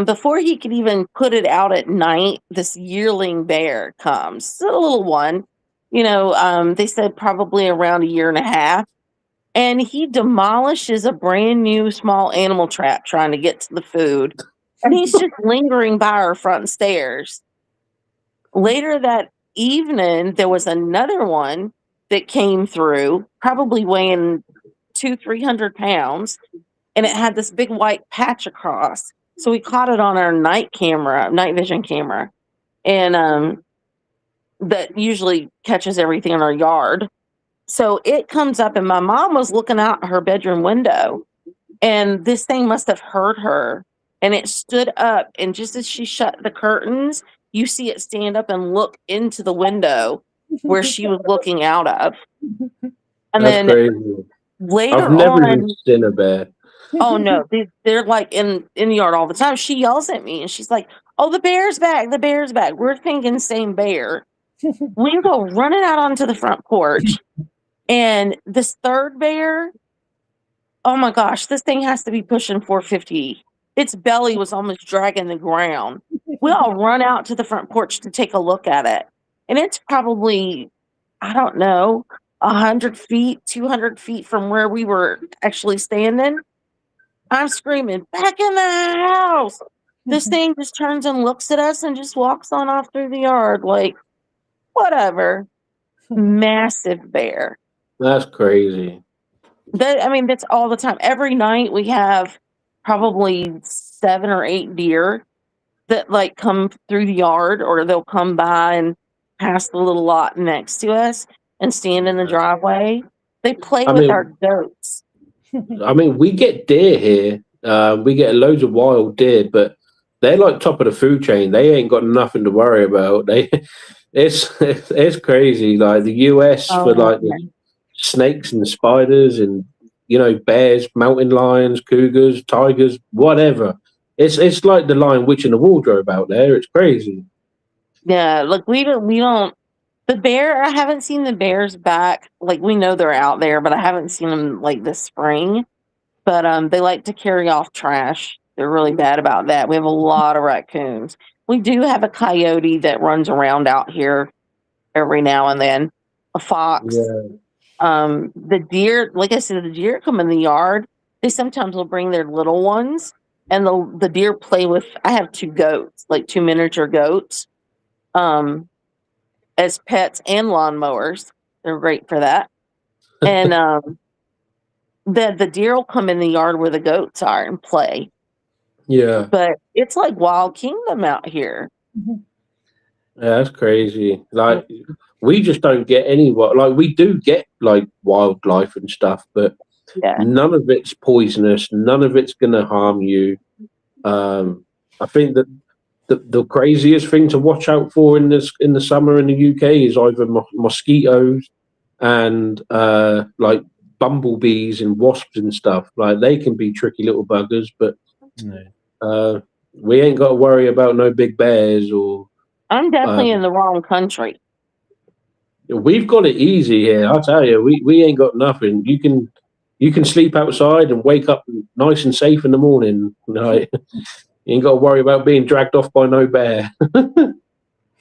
Before he could even put it out at night, this yearling bear comes. It's a little one, they said probably around a year and a half. And he demolishes a brand new small animal trap trying to get to the food. And he's just lingering by our front stairs. Later that evening, there was another one that came through, probably weighing 300 pounds, and it had this big white patch across. So we caught it on our night vision camera, and that usually catches everything in our yard. So it comes up, and my mom was looking out her bedroom window, and this thing must have heard her. And it stood up, and just as she shut the curtains, you see it stand up and look into the window where she was looking out of. And That's then crazy. I've later never even on, seen a bear. oh no, they're like in the yard all the time. She yells at me and she's like, "Oh, the bear's back! The bear's back!" We're thinking same bear. We go running out onto the front porch, and this third bear, oh my gosh, this thing has to be pushing 450. Its belly was almost dragging the ground. We all run out to the front porch to take a look at it. And it's probably, I don't know, 100 feet, 200 feet from where we were actually standing. I'm screaming, "Back in the house!" This thing just turns and looks at us and just walks on off through the yard like, whatever. Massive bear. That's crazy. I mean, that's all the time. Every night we have probably 7 or 8 deer that like come through the yard, or they'll come by and pass the little lot next to us and stand in the driveway. They play I with our mean, goats. we get deer here. We get loads of wild deer, but they're like top of the food chain. They ain't got nothing to worry about. It's crazy. Like the US for Oh, like the snakes and spiders and bears, mountain lions, cougars, tigers, whatever. It's like the Lion Witch in the wardrobe out there. It's crazy. yeah. Look, we don't. The bear, I haven't seen the bears back. Like, we know they're out there, but I haven't seen them like this spring. But they like to carry off trash. They're really bad about that. We have a lot of raccoons. We do have a coyote that runs around out here every now and then. A fox. Yeah, The deer, like I said, the deer come in the yard. They sometimes will bring their little ones, and the deer play with. I have 2 goats, like 2 miniature goats, as pets and lawnmowers. They're great for that. And the deer will come in the yard where the goats are and play. yeah, But it's like Wild Kingdom out here. yeah. That's crazy. Like we just don't get any. Like we do get like wildlife and stuff, but Yeah. none of it's poisonous. None of it's gonna harm you. I think that the craziest thing to watch out for in the summer in the UK is either mosquitoes and like bumblebees and wasps and stuff. Like they can be tricky little buggers, but we ain't got to worry about no big bears or. I'm definitely in the wrong country. We've got it easy here. I tell you, we ain't got nothing. You can sleep outside and wake up nice and safe in the morning. Like, you ain't got to worry about being dragged off by no bear.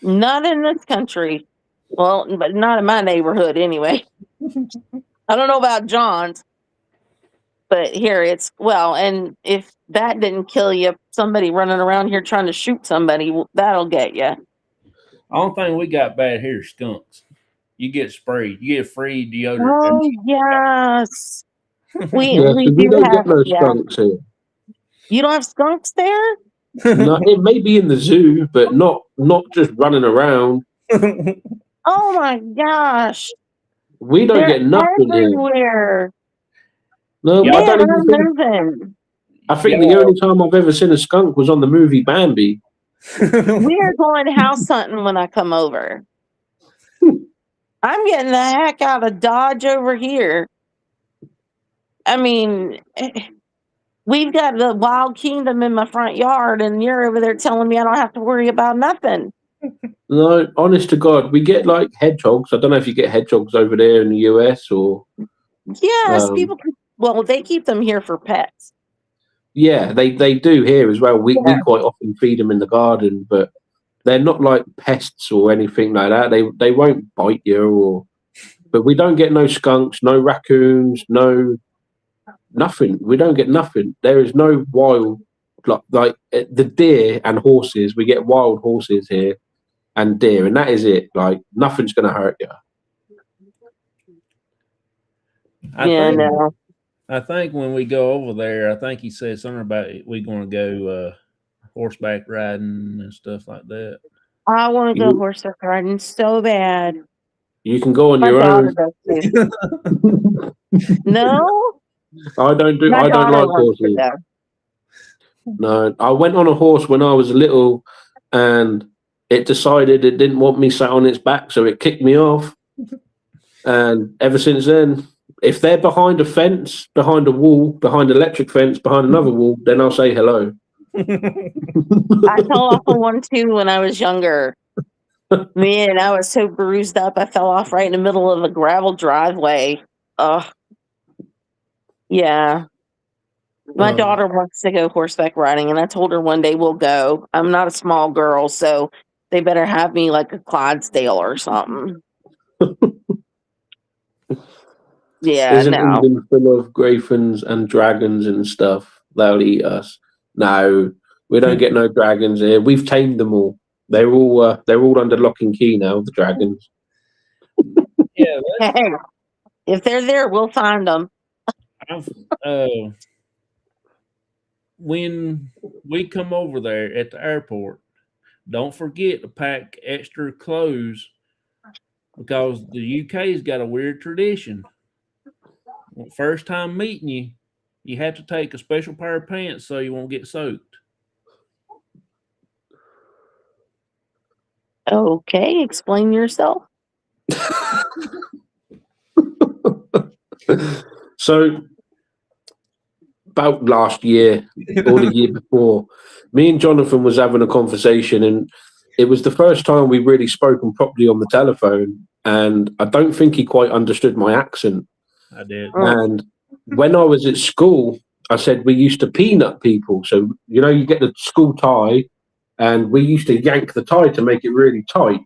Not in this country. Well, but not in my neighborhood anyway. I don't know about John's, but here it's well, and if that didn't kill you, somebody running around here trying to shoot somebody, that'll get you. Only thing we got bad here is skunks. You get sprayed. You get free deodorant. Oh yes, we Yeah, we 'cause we do don't have get no yeah. skunks here. You don't have skunks there? No, it may be in the zoo, but not just running around. Oh my gosh, We don't they're get nothing here. everywhere. No, Yeah. I Man, don't even I'm think. moving. I think Yeah. the only time I've ever seen a skunk was on the movie Bambi. We are going house hunting when I come over. I'm getting the heck out of Dodge over here. I mean, we've got the Wild Kingdom in my front yard, and you're over there telling me I don't have to worry about nothing. No, honest to God, we get like hedgehogs. I don't know if you get hedgehogs over there in the US or. Yes, people. Well, they keep them here for pets. Yeah, they do here as well. We Yeah. quite often feed them in the garden, but they're not like pests or anything like that. They won't bite you or. But we don't get no skunks, no raccoons, no nothing. We don't get nothing. There is no wild like the deer and horses. We get wild horses here and deer, and that is it. Like nothing's gonna hurt you. I think when we go over there, I think he said something about we're going to go horseback riding and stuff like that. I want to go horseback riding so bad. You can go on My your daughter own. does too. No, I don't my daughter like wants to horses. go. No, I went on a horse when I was little, and it decided it didn't want me sat on its back, so it kicked me off. And ever since then, if they're behind a fence, behind a wall, behind an electric fence, behind another wall, then I'll say hello. I fell off on one too when I was younger. Man, I was so bruised up. I fell off right in the middle of a gravel driveway. Ugh. Yeah. My daughter wants to go horseback riding, and I told her one day we'll go. I'm not a small girl, so they better have me like a Clydesdale or something. Yeah, Isn't no. England full of griffins and dragons and stuff? They'll eat us. No, we don't get no dragons here. We've tamed them all. They're all under lock and key now. The dragons. Yeah, Hey, if they're there, we'll find them. I've, when we come over there at the airport, don't forget to pack extra clothes because the UK's got a weird tradition. First time meeting you, you have to take a special pair of pants so you won't get soaked. Okay, explain yourself. So about last year or the year before, me and Jonathan was having a conversation, and it was the first time we really spoken properly on the telephone. And I don't think he quite understood my accent. I did. And when I was at school, I said we used to peanut people. So you get the school tie, and we used to yank the tie to make it really tight.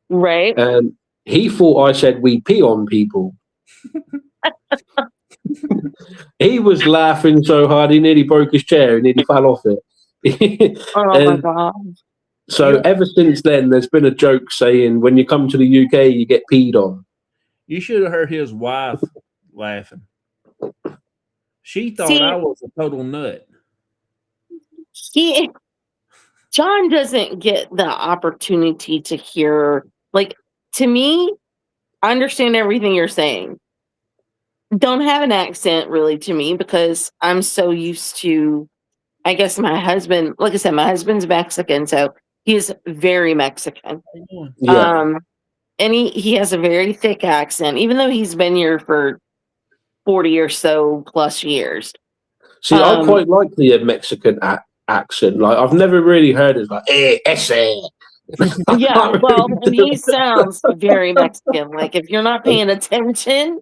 Right. And he thought I said we pee on people. He was laughing so hard he nearly broke his chair and nearly fell off it. Oh my God. So ever since then, there's been a joke saying when you come to the UK, you get peed on. You should have heard his wife laughing. She thought See, I was a total nut. John doesn't get the opportunity to hear, like, to me, I understand everything you're saying. Don't have an accent really to me because I'm so used to, I guess my husband, like I said, my husband's Mexican, so he is very Mexican. Yeah. And he has a very thick accent, even though he's been here for 40 or so plus years. See, I quite like the Mexican accent. Like, I've never really heard it like, ese. Yeah, well, and he sounds very Mexican. Like, if you're not paying attention,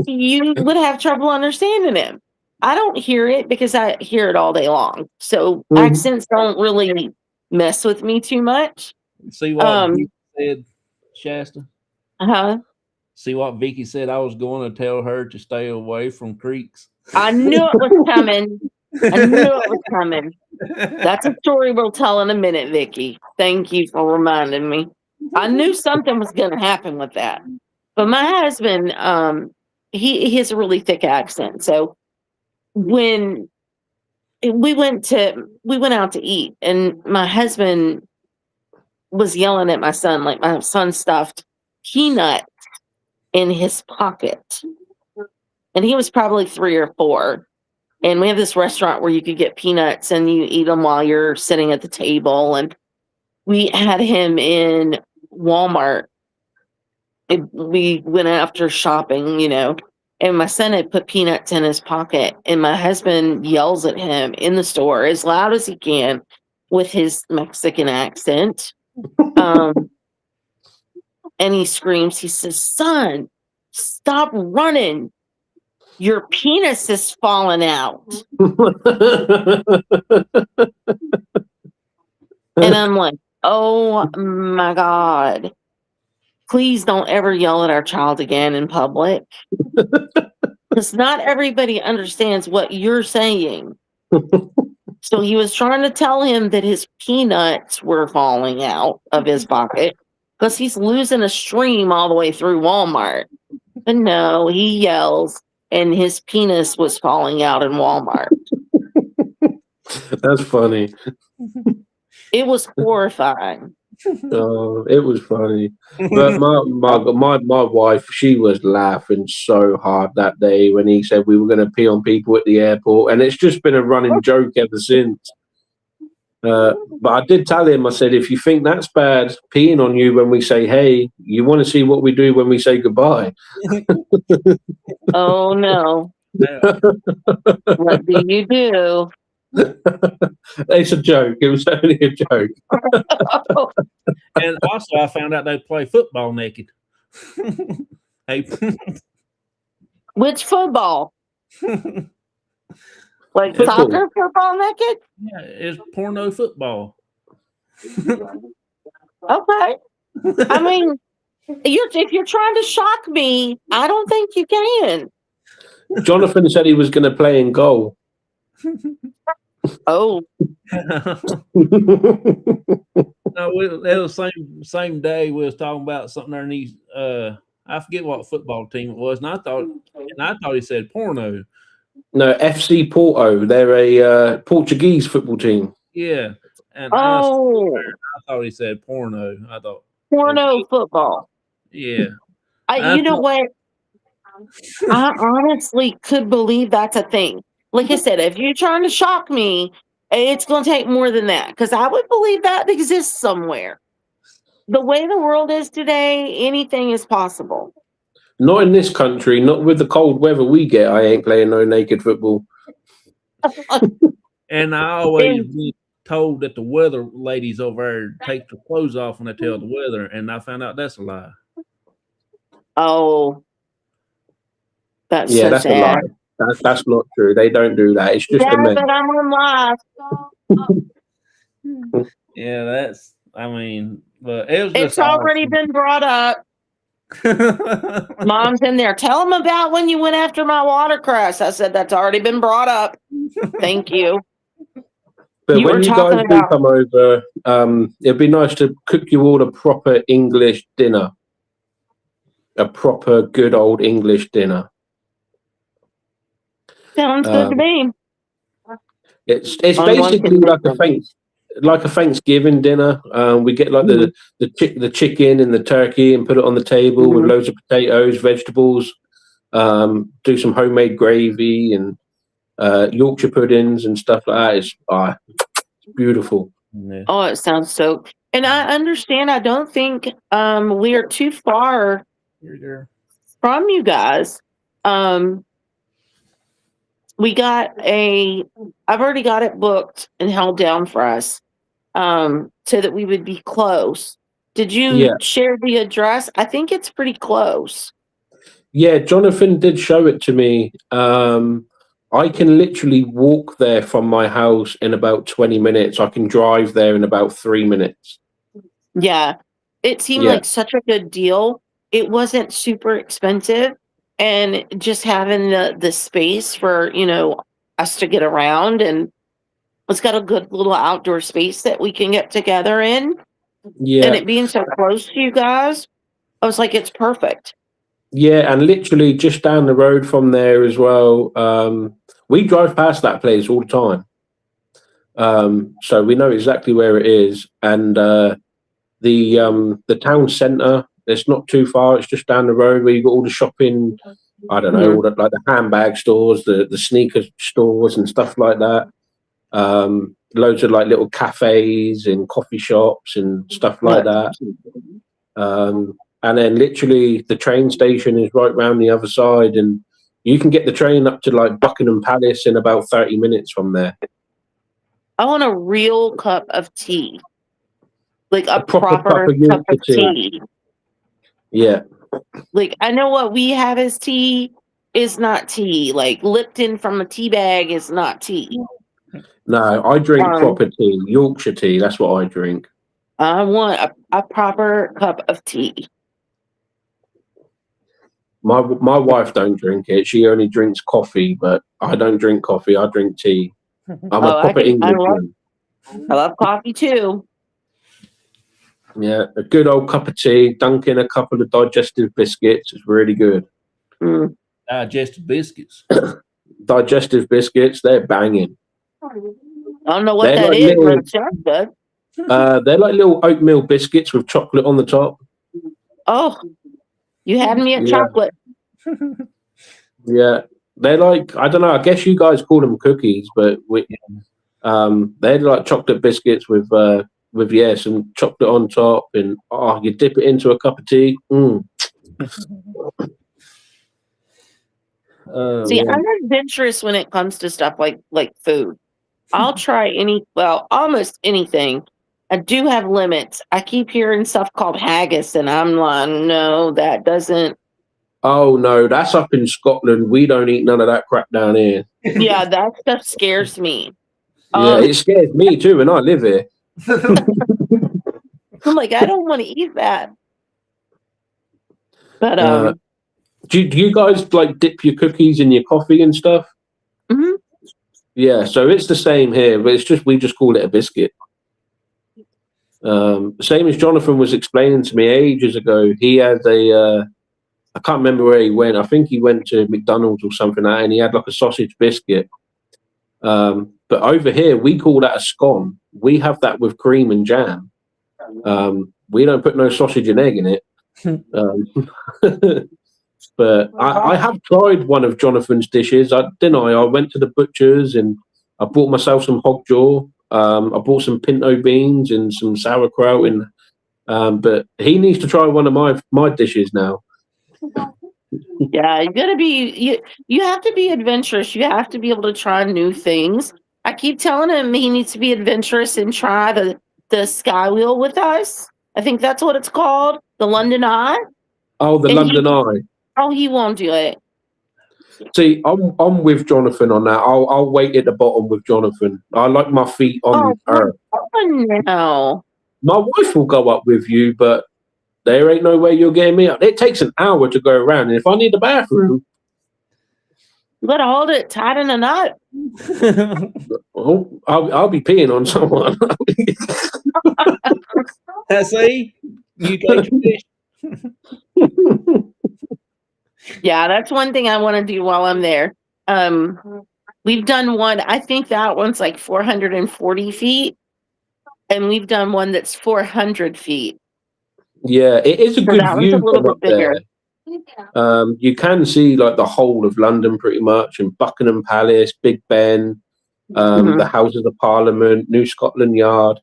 you would have trouble understanding him. I don't hear it because I hear it all day long. So accents don't really mess with me too much. See what Vicky said, Shasta? Huh? See what Vicky said? I was going to tell her to stay away from creeks. I knew it was coming. I knew it was coming. That's a story we'll tell in a minute, Vicky. Thank you for reminding me. I knew something was going to happen with that. But my husband, he has a really thick accent. So when we went out to eat, and my husband was yelling at my son, like my son stuffed peanut in his pocket, and he was probably 3 or 4. And we have this restaurant where you could get peanuts and you eat them while you're sitting at the table. And we had him in Walmart. We went after shopping, and my son had put peanuts in his pocket. And my husband yells at him in the store as loud as he can with his Mexican accent. And he screams, he says, "Son, stop running. Your penis is falling out." And I'm like, oh my God. Please don't ever yell at our child again in public. Because not everybody understands what you're saying. So he was trying to tell him that his peanuts were falling out of his pocket because he's losing a stream all the way through Walmart. But no, he yells, and his penis was falling out in Walmart. That's funny. It was horrifying. It was funny. But my wife, she was laughing so hard that day when he said we were going to pee on people at the airport, and it's just been a running joke ever since. But I did tell him, I said, if you think that's bad, peeing on you when we say hey, you want to see what we do when we say goodbye. Oh no. What do you do? It's a joke. It was only a joke. And also, I found out they play football naked. Hey, Which football? Like Football. soccer football naked? yeah, it's porno football. Okay. I mean, if you're trying to shock me, I don't think you can. Jonathan said he was going to play in goal. Oh, No, it was same day we was talking about something underneath. I forget what football team it was, and I thought he said porno. No, FC Porto. They're a Portuguese football team. Yeah, and I thought he said porno. I thought porno football. yeah. You know what? I honestly could believe that's a thing. Like I said, if you're trying to shock me, it's going to take more than that because I would believe that exists somewhere. The way the world is today, anything is possible. Not in this country. Not with the cold weather we get. I ain't playing no naked football. And I always been told that the weather ladies over there take their clothes off when they tell the weather, and I found out that's a lie. Oh, that's Yeah, so that's sad. a lie. That's not true. They don't do that. It's just Yeah, a myth. but I'm on live. Yeah, that's. I mean, but it was. It's already been brought up. Mom's in there. Tell them about when you went after my watercress. I said that's already been brought up. Thank you. But when you guys do come over, it'd be nice to cook you all a proper English dinner. A proper good old English dinner. Sounds good to me. It's basically like a Thanksgiving dinner. We get like the chicken and the turkey and put it on the table with loads of potatoes, vegetables. Do some homemade gravy and Yorkshire puddings and stuff like that. It's beautiful. Yeah. Oh, it sounds so. And I understand. I don't think we are too far from you guys. I've already got it booked and held down for us so that we would be close. Did you share the address? I think it's pretty close. Yeah, Jonathan did show it to me. I can literally walk there from my house in about 20 minutes. I can drive there in about 3 minutes. Yeah. It seemed like such a good deal. It wasn't super expensive. And just having the space for, us to get around, and it's got a good little outdoor space that we can get together in. Yeah. And it being so close to you guys, I was like, it's perfect. Yeah, and literally just down the road from there as well. We drive past that place all the time. So we know exactly where it is. And the town centre, it's not too far. It's just down the road where you got all the shopping. I don't know, all the, like the handbag stores, the sneaker stores, and stuff like that. Loads of like little cafes and coffee shops and stuff like that. And then literally the train station is right round the other side, and you can get the train up to like Buckingham Palace in about 30 minutes from there. I want a real cup of tea. Like a proper cup of tea. Yeah. Like, I know what we have as tea is not tea. Like Lipton from a tea bag is not tea. No, I drink proper tea. Yorkshire tea, that's what I drink. I want a proper cup of tea. My wife don't drink it. She only drinks coffee, but I don't drink coffee. I drink tea. I'm a proper Englishman. I love coffee too. Yeah, a good old cup of tea, dunk in a couple of digestive biscuits. It's really good. Digestive biscuits. Digestive biscuits, they're banging. I don't know what that is, but it sounds good. They're like little oatmeal biscuits with chocolate on the top. Oh, you had me at Yeah. chocolate. Yeah, they're like, I don't know. I guess you guys call them cookies, but they're like chocolate biscuits with some chocolate on top, and you dip it into a cup of tea. See, Yeah. I'm adventurous when it comes to stuff like food. I'll try almost anything. I do have limits. I keep hearing stuff called haggis, and I'm like, no, that doesn't. Oh no, that's up in Scotland. We don't eat none of that crap down here. Yeah, that stuff scares me. Yeah, it scares me too, and I live here. I'm like, I don't want to eat that. But do you guys like dip your cookies in your coffee and stuff? mhm. Yeah, so it's the same here, but we just call it a biscuit. Same as Jonathan was explaining to me ages ago. He had I can't remember where he went. I think he went to McDonald's or something like that, and he had like a sausage biscuit. But over here, we call that a scone. We have that with cream and jam. We don't put no sausage and egg in it. But I have tried one of Jonathan's dishes. I went to the butcher's and I bought myself some hog jaw. I bought some pinto beans and some sauerkraut, but he needs to try one of my dishes now. Yeah, you have to be adventurous. You have to be able to try new things. I keep telling him he needs to be adventurous and try the sky wheel with us. I think that's what it's called, the London Eye. Oh, the London Eye. Oh, he won't do it. See, I'm with Jonathan on that. I'll wait at the bottom with Jonathan. I like my feet on earth. Oh no. My wife will go up with you, but there ain't no way you're getting me up. It takes an hour to go around, and if I need the bathroom, you gotta hold it tight in a knot. I'll be peeing on someone. See, UK tradition. Yeah, that's one thing I want to do while I'm there. We've done one. I think that one's like 440 feet, and we've done one that's 400 feet. Yeah, it is a good view from up bigger. there. You can see like the whole of London pretty much, and Buckingham Palace, Big Ben, the Houses of Parliament, New Scotland Yard.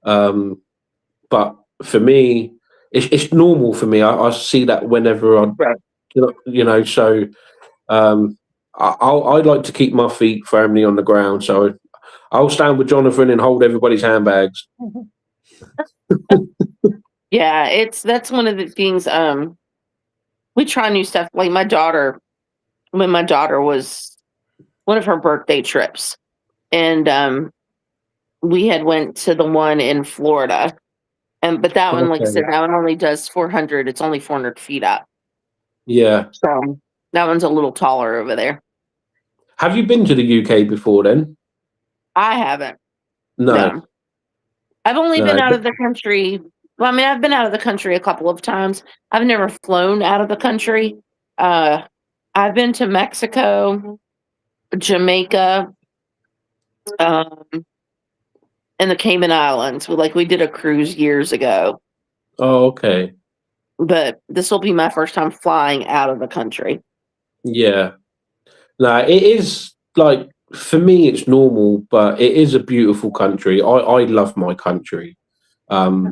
But for me, it's normal for me. I see that whenever so I'd like to keep my feet firmly on the ground. So I'll stand with Jonathan and hold everybody's handbags. Yeah, that's one of the things. We try new stuff. Like when my daughter was one of her birthday trips, and we had went to the one in Florida, but that one, like I said, that one only does 400. It's only 400 feet up. Yeah, so that one's a little taller over there. Have you been to the UK before then? I haven't. No. I've only been out of the country. Well, I mean, I've been out of the country a couple of times. I've never flown out of the country. I've been to Mexico, Jamaica, and the Cayman Islands. We did a cruise years ago. Oh, okay. But this will be my first time flying out of the country. Yeah. No, it is like, for me, it's normal, but it is a beautiful country. I love my country. I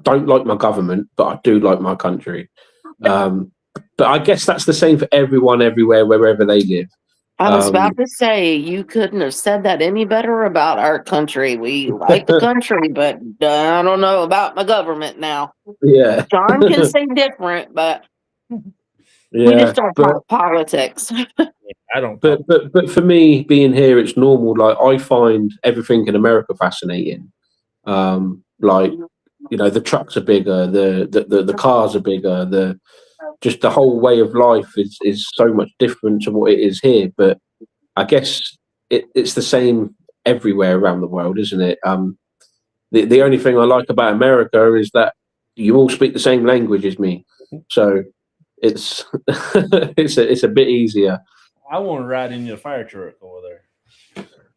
don't like my government, but I do like my country. But I guess that's the same for everyone, everywhere, wherever they live. I was about to say, you couldn't have said that any better about our country. We like the country, but I don't know about my government now. Yeah. John can say different, but we just don't talk politics. I don't. But for me, being here, it's normal. Like, I find everything in America fascinating. Like, the trucks are bigger, the cars are bigger, just the whole way of life is so much different to what it is here. But I guess it's the same everywhere around the world, isn't it? The only thing I like about America is that you all speak the same language as me, so it's it's a bit easier. I want to ride in your fire truck over there.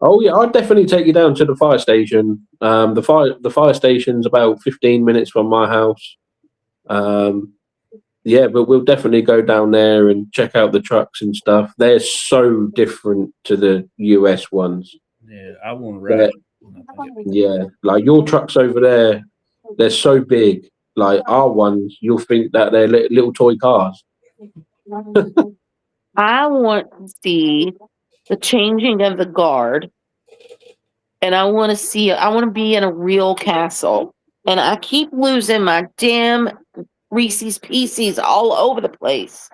Oh yeah, I'd definitely take you down to the fire station. The fire station's about 15 minutes from my house. Um, yeah, but we'll definitely go down there and check out the trucks and stuff. They're so different to the US ones. Yeah, I want to ride. They're, yeah, like your trucks over there, they're so big. Like our ones, you'll think that they're little toy cars. I want to see the changing of the guard, and I want to see. I want to be in a real castle, and I keep losing my damn Reese's Pieces all over the place.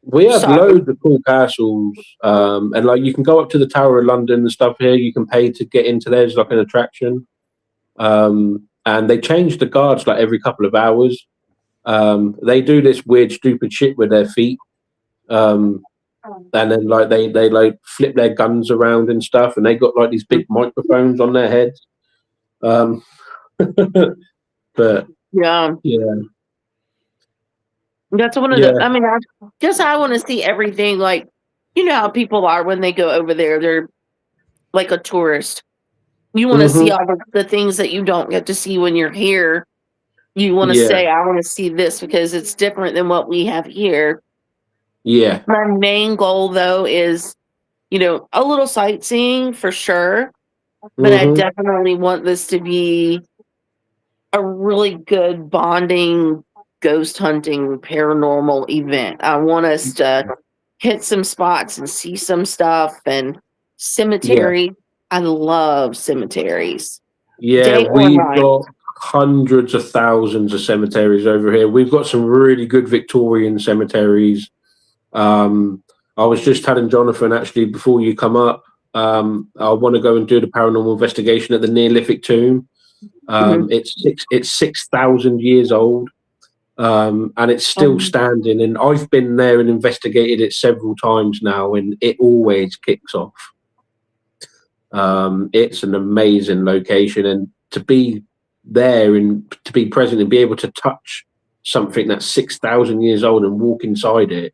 We have Sorry. loads of cool castles, and like you can go up to the Tower of London and stuff here. You can pay to get into there. It's like an attraction. And they change the guards like every couple of hours. They do this weird, stupid shit with their feet, and then like they like flip their guns around and stuff, and they got like these big microphones on their heads. But Yeah, yeah, that's one of the. yeah, I mean, I want to see everything. Like, you know how people are when they go over there. They're like a tourist. You want to see hmm all the things that you don't get to see when you're here. You want to yeah, say, I want to see this because it's different than what we have here. yeah, My main goal, though, is, a little sightseeing for sure. But I hmm definitely want this to be a really good bonding, ghost hunting, paranormal event. I want us to hit some spots and see some stuff and yeah, cemetery. I love cemeteries, yeah. day or We've night. got hundreds of thousands of cemeteries over here. We've got some really good Victorian cemeteries. Um, I was just telling Jonathan actually before you come up. I want to go and do the paranormal investigation at the Neolithic tomb. Mhm. It's 6,000 years old, and it's still Um, standing. And I've been there and investigated it several times now, and it always kicks off. It's an amazing location, and to be there and to be present and be able to touch something that's 6,000 years old and walk inside it,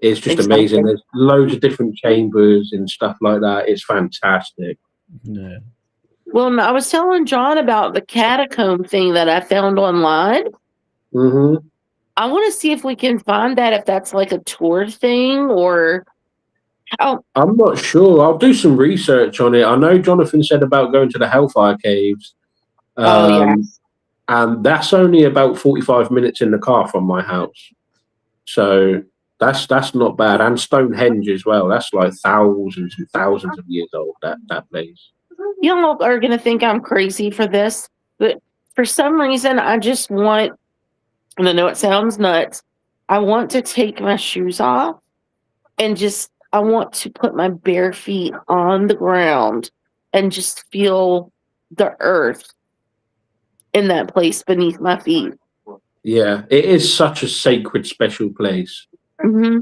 it's just amazing. exactly. There's loads of different chambers and stuff like that. It's fantastic. Yeah. Well, I was telling John about the catacomb thing that I found online. hmm I want to see if we can find that, if that's like a tour thing or how. I'm not sure. I'll do some research on it. I know Jonathan said about going to the Hellfire Caves, Oh, yeah. um, and that's only about 45 minutes in the car from my house. So that's not bad. And Stonehenge as well. That's like thousands and thousands of years old. That place. Y'all are going to think I'm crazy for this, but for some reason, I just want, and I know it sounds nuts, I want to take my shoes off and I want to put my bare feet on the ground and just feel the earth in that place beneath my feet. Yeah, it is such a sacred, special place. Hmm.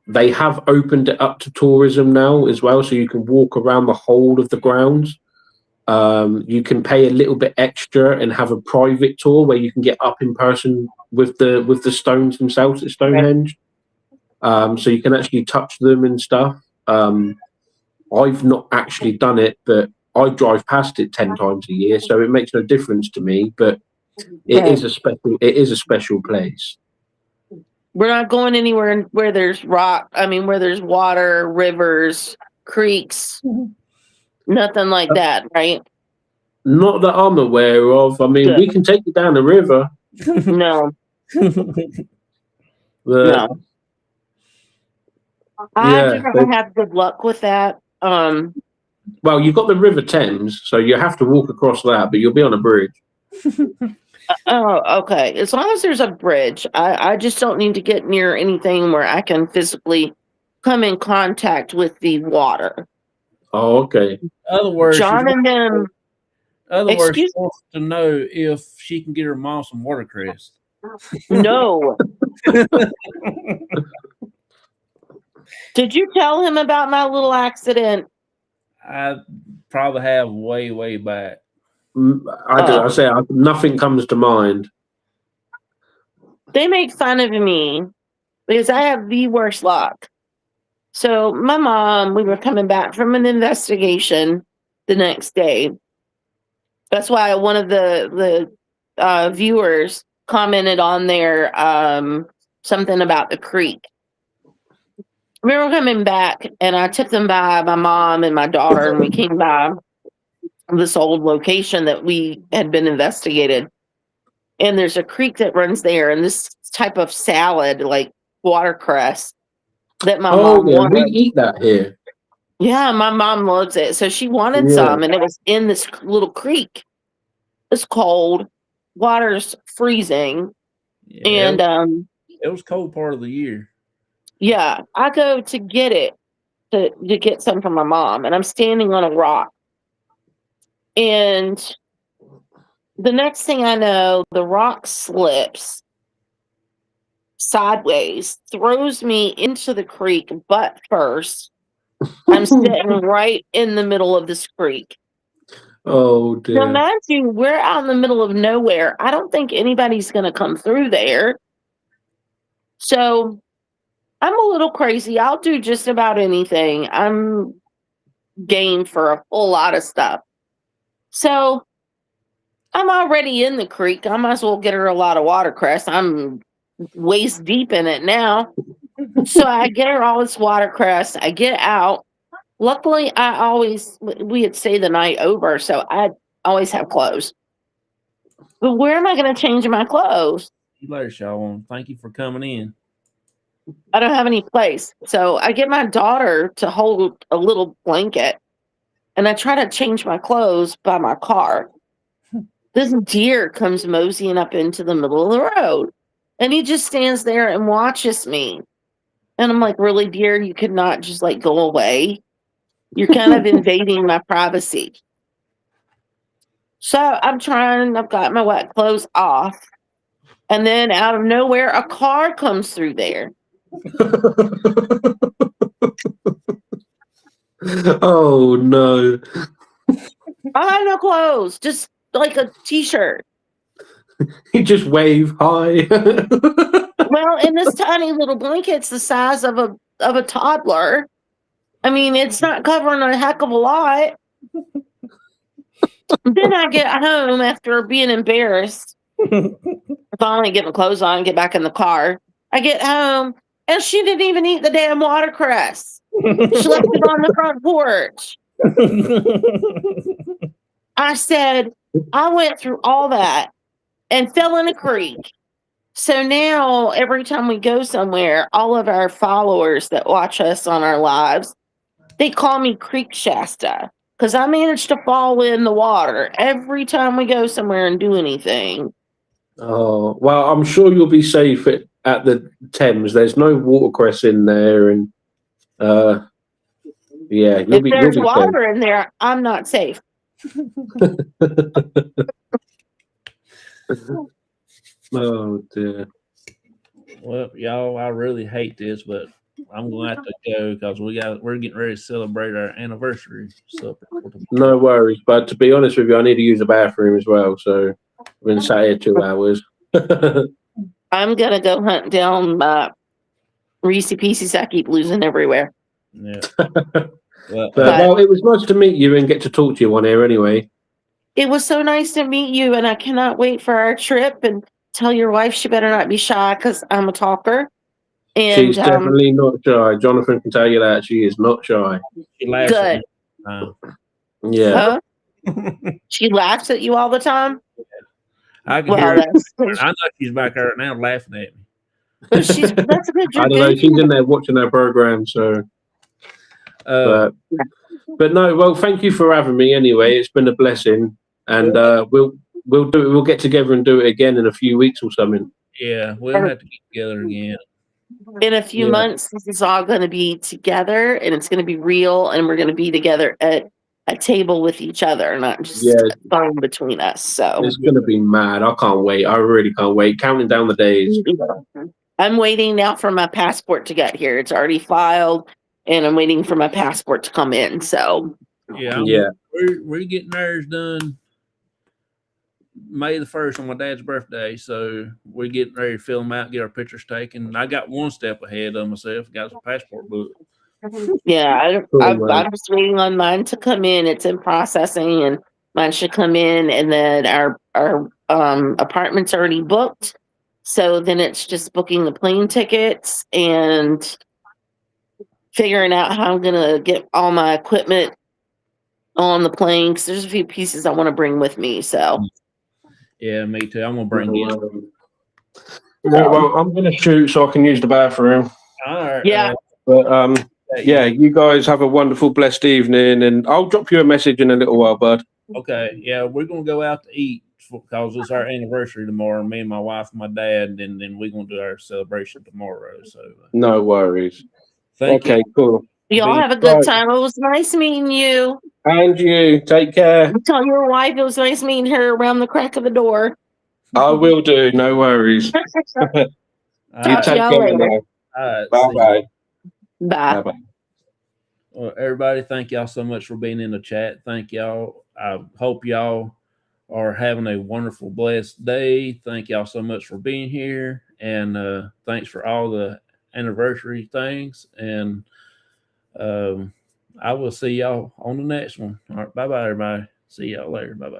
They have opened it up to tourism now as well, so you can walk around the whole of the grounds. You can pay a little bit extra and have a private tour where you can get up in person with the stones themselves at Stonehenge. So you can actually touch them and stuff. I've not actually done it, but I drive past it 10 times a year, so it makes no difference to me. But Right. it is a special place. We're not going anywhere where there's rock. I mean, where there's water, rivers, creeks, nothing like that, right? Not that I'm aware of. I mean, Good. we can take you down the river, No, but no. I've yeah. never had good luck with that. Well, you've got the River Thames, so you have to walk across that, but you'll be on a bridge. Oh, okay. As long as there's a bridge, I just don't need to get near anything where I can physically come in contact with the water. Oh, okay. Other words, John and them, she excuse wants to know if she can get her mom some watercress. no. Did you tell him about my little accident? I probably have way, way back. I say nothing comes to mind. They make fun of me because I have the worst luck. So my mom, we were coming back from an investigation the next day. That's why one of the viewers commented on there something about the creek. We were coming back, and I took them by my mom and my daughter, and we came by this old location that we had been investigated. And there's a creek that runs there, and this type of salad, like watercress, that my Oh mom yeah, we wanted. eat that here. Yeah, my mom loves it. So she wanted Yeah. some, and it was in this little creek. It's cold, water's freezing, Yeah, and it was cold part of the year. yeah, I go to get it to get some from my mom, and I'm standing on a rock. And the next thing I know, the rock slips sideways, throws me into the creek butt first. I'm sitting right in the middle of this creek. Oh Now, dear. mind you, we're out in the middle of nowhere. I don't think anybody's going to come through there. So I'm a little crazy. I'll do just about anything. I'm game for a whole lot of stuff. So I'm already in the creek. I might as well get her a lot of watercress. I'm waist deep in it now. So I get her all this watercress. I get out. Luckily, we had stayed the night over, so I always have clothes. But where am I going to change my clothes? You later, Shawn. Thank you for coming in. I don't have any place. So I get my daughter to hold a little blanket, and I try to change my clothes by my car. This deer comes moseying up into the middle of the road, and he just stands there and watches me. And I'm like, really, deer, you could not just like go away. You're kind of invading my privacy. So I've got my wet clothes off. And then out of nowhere, a car comes through there. Oh no. I had no clothes, just like a t-shirt. You just wave hi. Well, and this tiny little blanket's the size of a toddler. I mean, it's not covering a heck of a lot. Then I get home after being embarrassed. Finally get my clothes on, get back in the car. I get home, and she didn't even eat the damn watercress. She left it on the front porch. I said, I went through all that and fell in a creek. So now every time we go somewhere, all of our followers that watch us on our lives, they call me Creek Shasta because I managed to fall in the water every time we go somewhere and do anything. Oh well, I'm sure you'll be safe at the Thames. There's no watercress in there, and yeah, If there's you'll be water in there, I'm not safe. Oh dear. Well, y'all, I really hate this, but I'm gonna have to go because we're getting ready to celebrate our anniversary supper. No worries, but to be honest with you, I need to use the bathroom as well. So I've been sat here 2 hours. I'm gonna go hunt down my Reese Pieces I keep losing everywhere. Yeah. Well, it was nice to meet you and get to talk to you on here anyway. It was so nice to meet you, and I cannot wait for our trip. And tell your wife she better not be shy because I'm a talker. And she's definitely not shy. Jonathan can tell you that she is not shy. She laughs good. At me. Yeah. Huh? She laughs at you all the time. I can hear. That's I know she's back there right now laughing at me. that's a good. I don't know. She's in there watching our program, so. But no. Well, thank you for having me. Anyway, it's been a blessing, and we'll get together and do it again in a few weeks or something. Yeah, we'll have to get together again. In a few months, this is all going to be together, and it's going to be real, and we're going to be together at a table with each other, not just a phone between us. So it's going to be mad. I can't wait. I really can't wait. Counting down the days. I'm waiting now for my passport to get here. It's already filed, and I'm waiting for my passport to come in. So we're getting ours done May the 1st on my dad's birthday, so we're getting ready to fill them out, get our pictures taken. I got one step ahead of myself, got some passport book. Yeah, Cool, man. I'm just waiting on mine to come in. It's in processing, and mine should come in, and then our apartment's already booked. So then it's just booking the plane tickets and figuring out how I'm gonna get all my equipment on the plane, because there's a few pieces I want to bring with me. So Yeah, me too. I'm gonna bring it. Yeah, well, I'm gonna shoot so I can use the bathroom. All right. yeah, But yeah, you guys have a wonderful, blessed evening, and I'll drop you a message in a little while, bud. Okay. Yeah, we're gonna go out to eat because it's our anniversary tomorrow. Me and my wife, and my dad, and then we're gonna do our celebration tomorrow. So No worries. thank Okay, cool. y'all Be- have a good Right. time. It was nice meeting you. And you take care. Tell your wife it was nice meeting her around the crack of the door. I will do. No worries. All You Talk right. to take y'all care later. now. All right. Bye See you. bye. Bye. Bye bye. Well, everybody, thank y'all so much for being in the chat. Thank y'all. I hope y'all are having a wonderful, blessed day. Thank y'all so much for being here. And thanks for all the anniversary things. And I will see y'all on the next one. All right. Bye bye, everybody. See y'all later. Bye bye.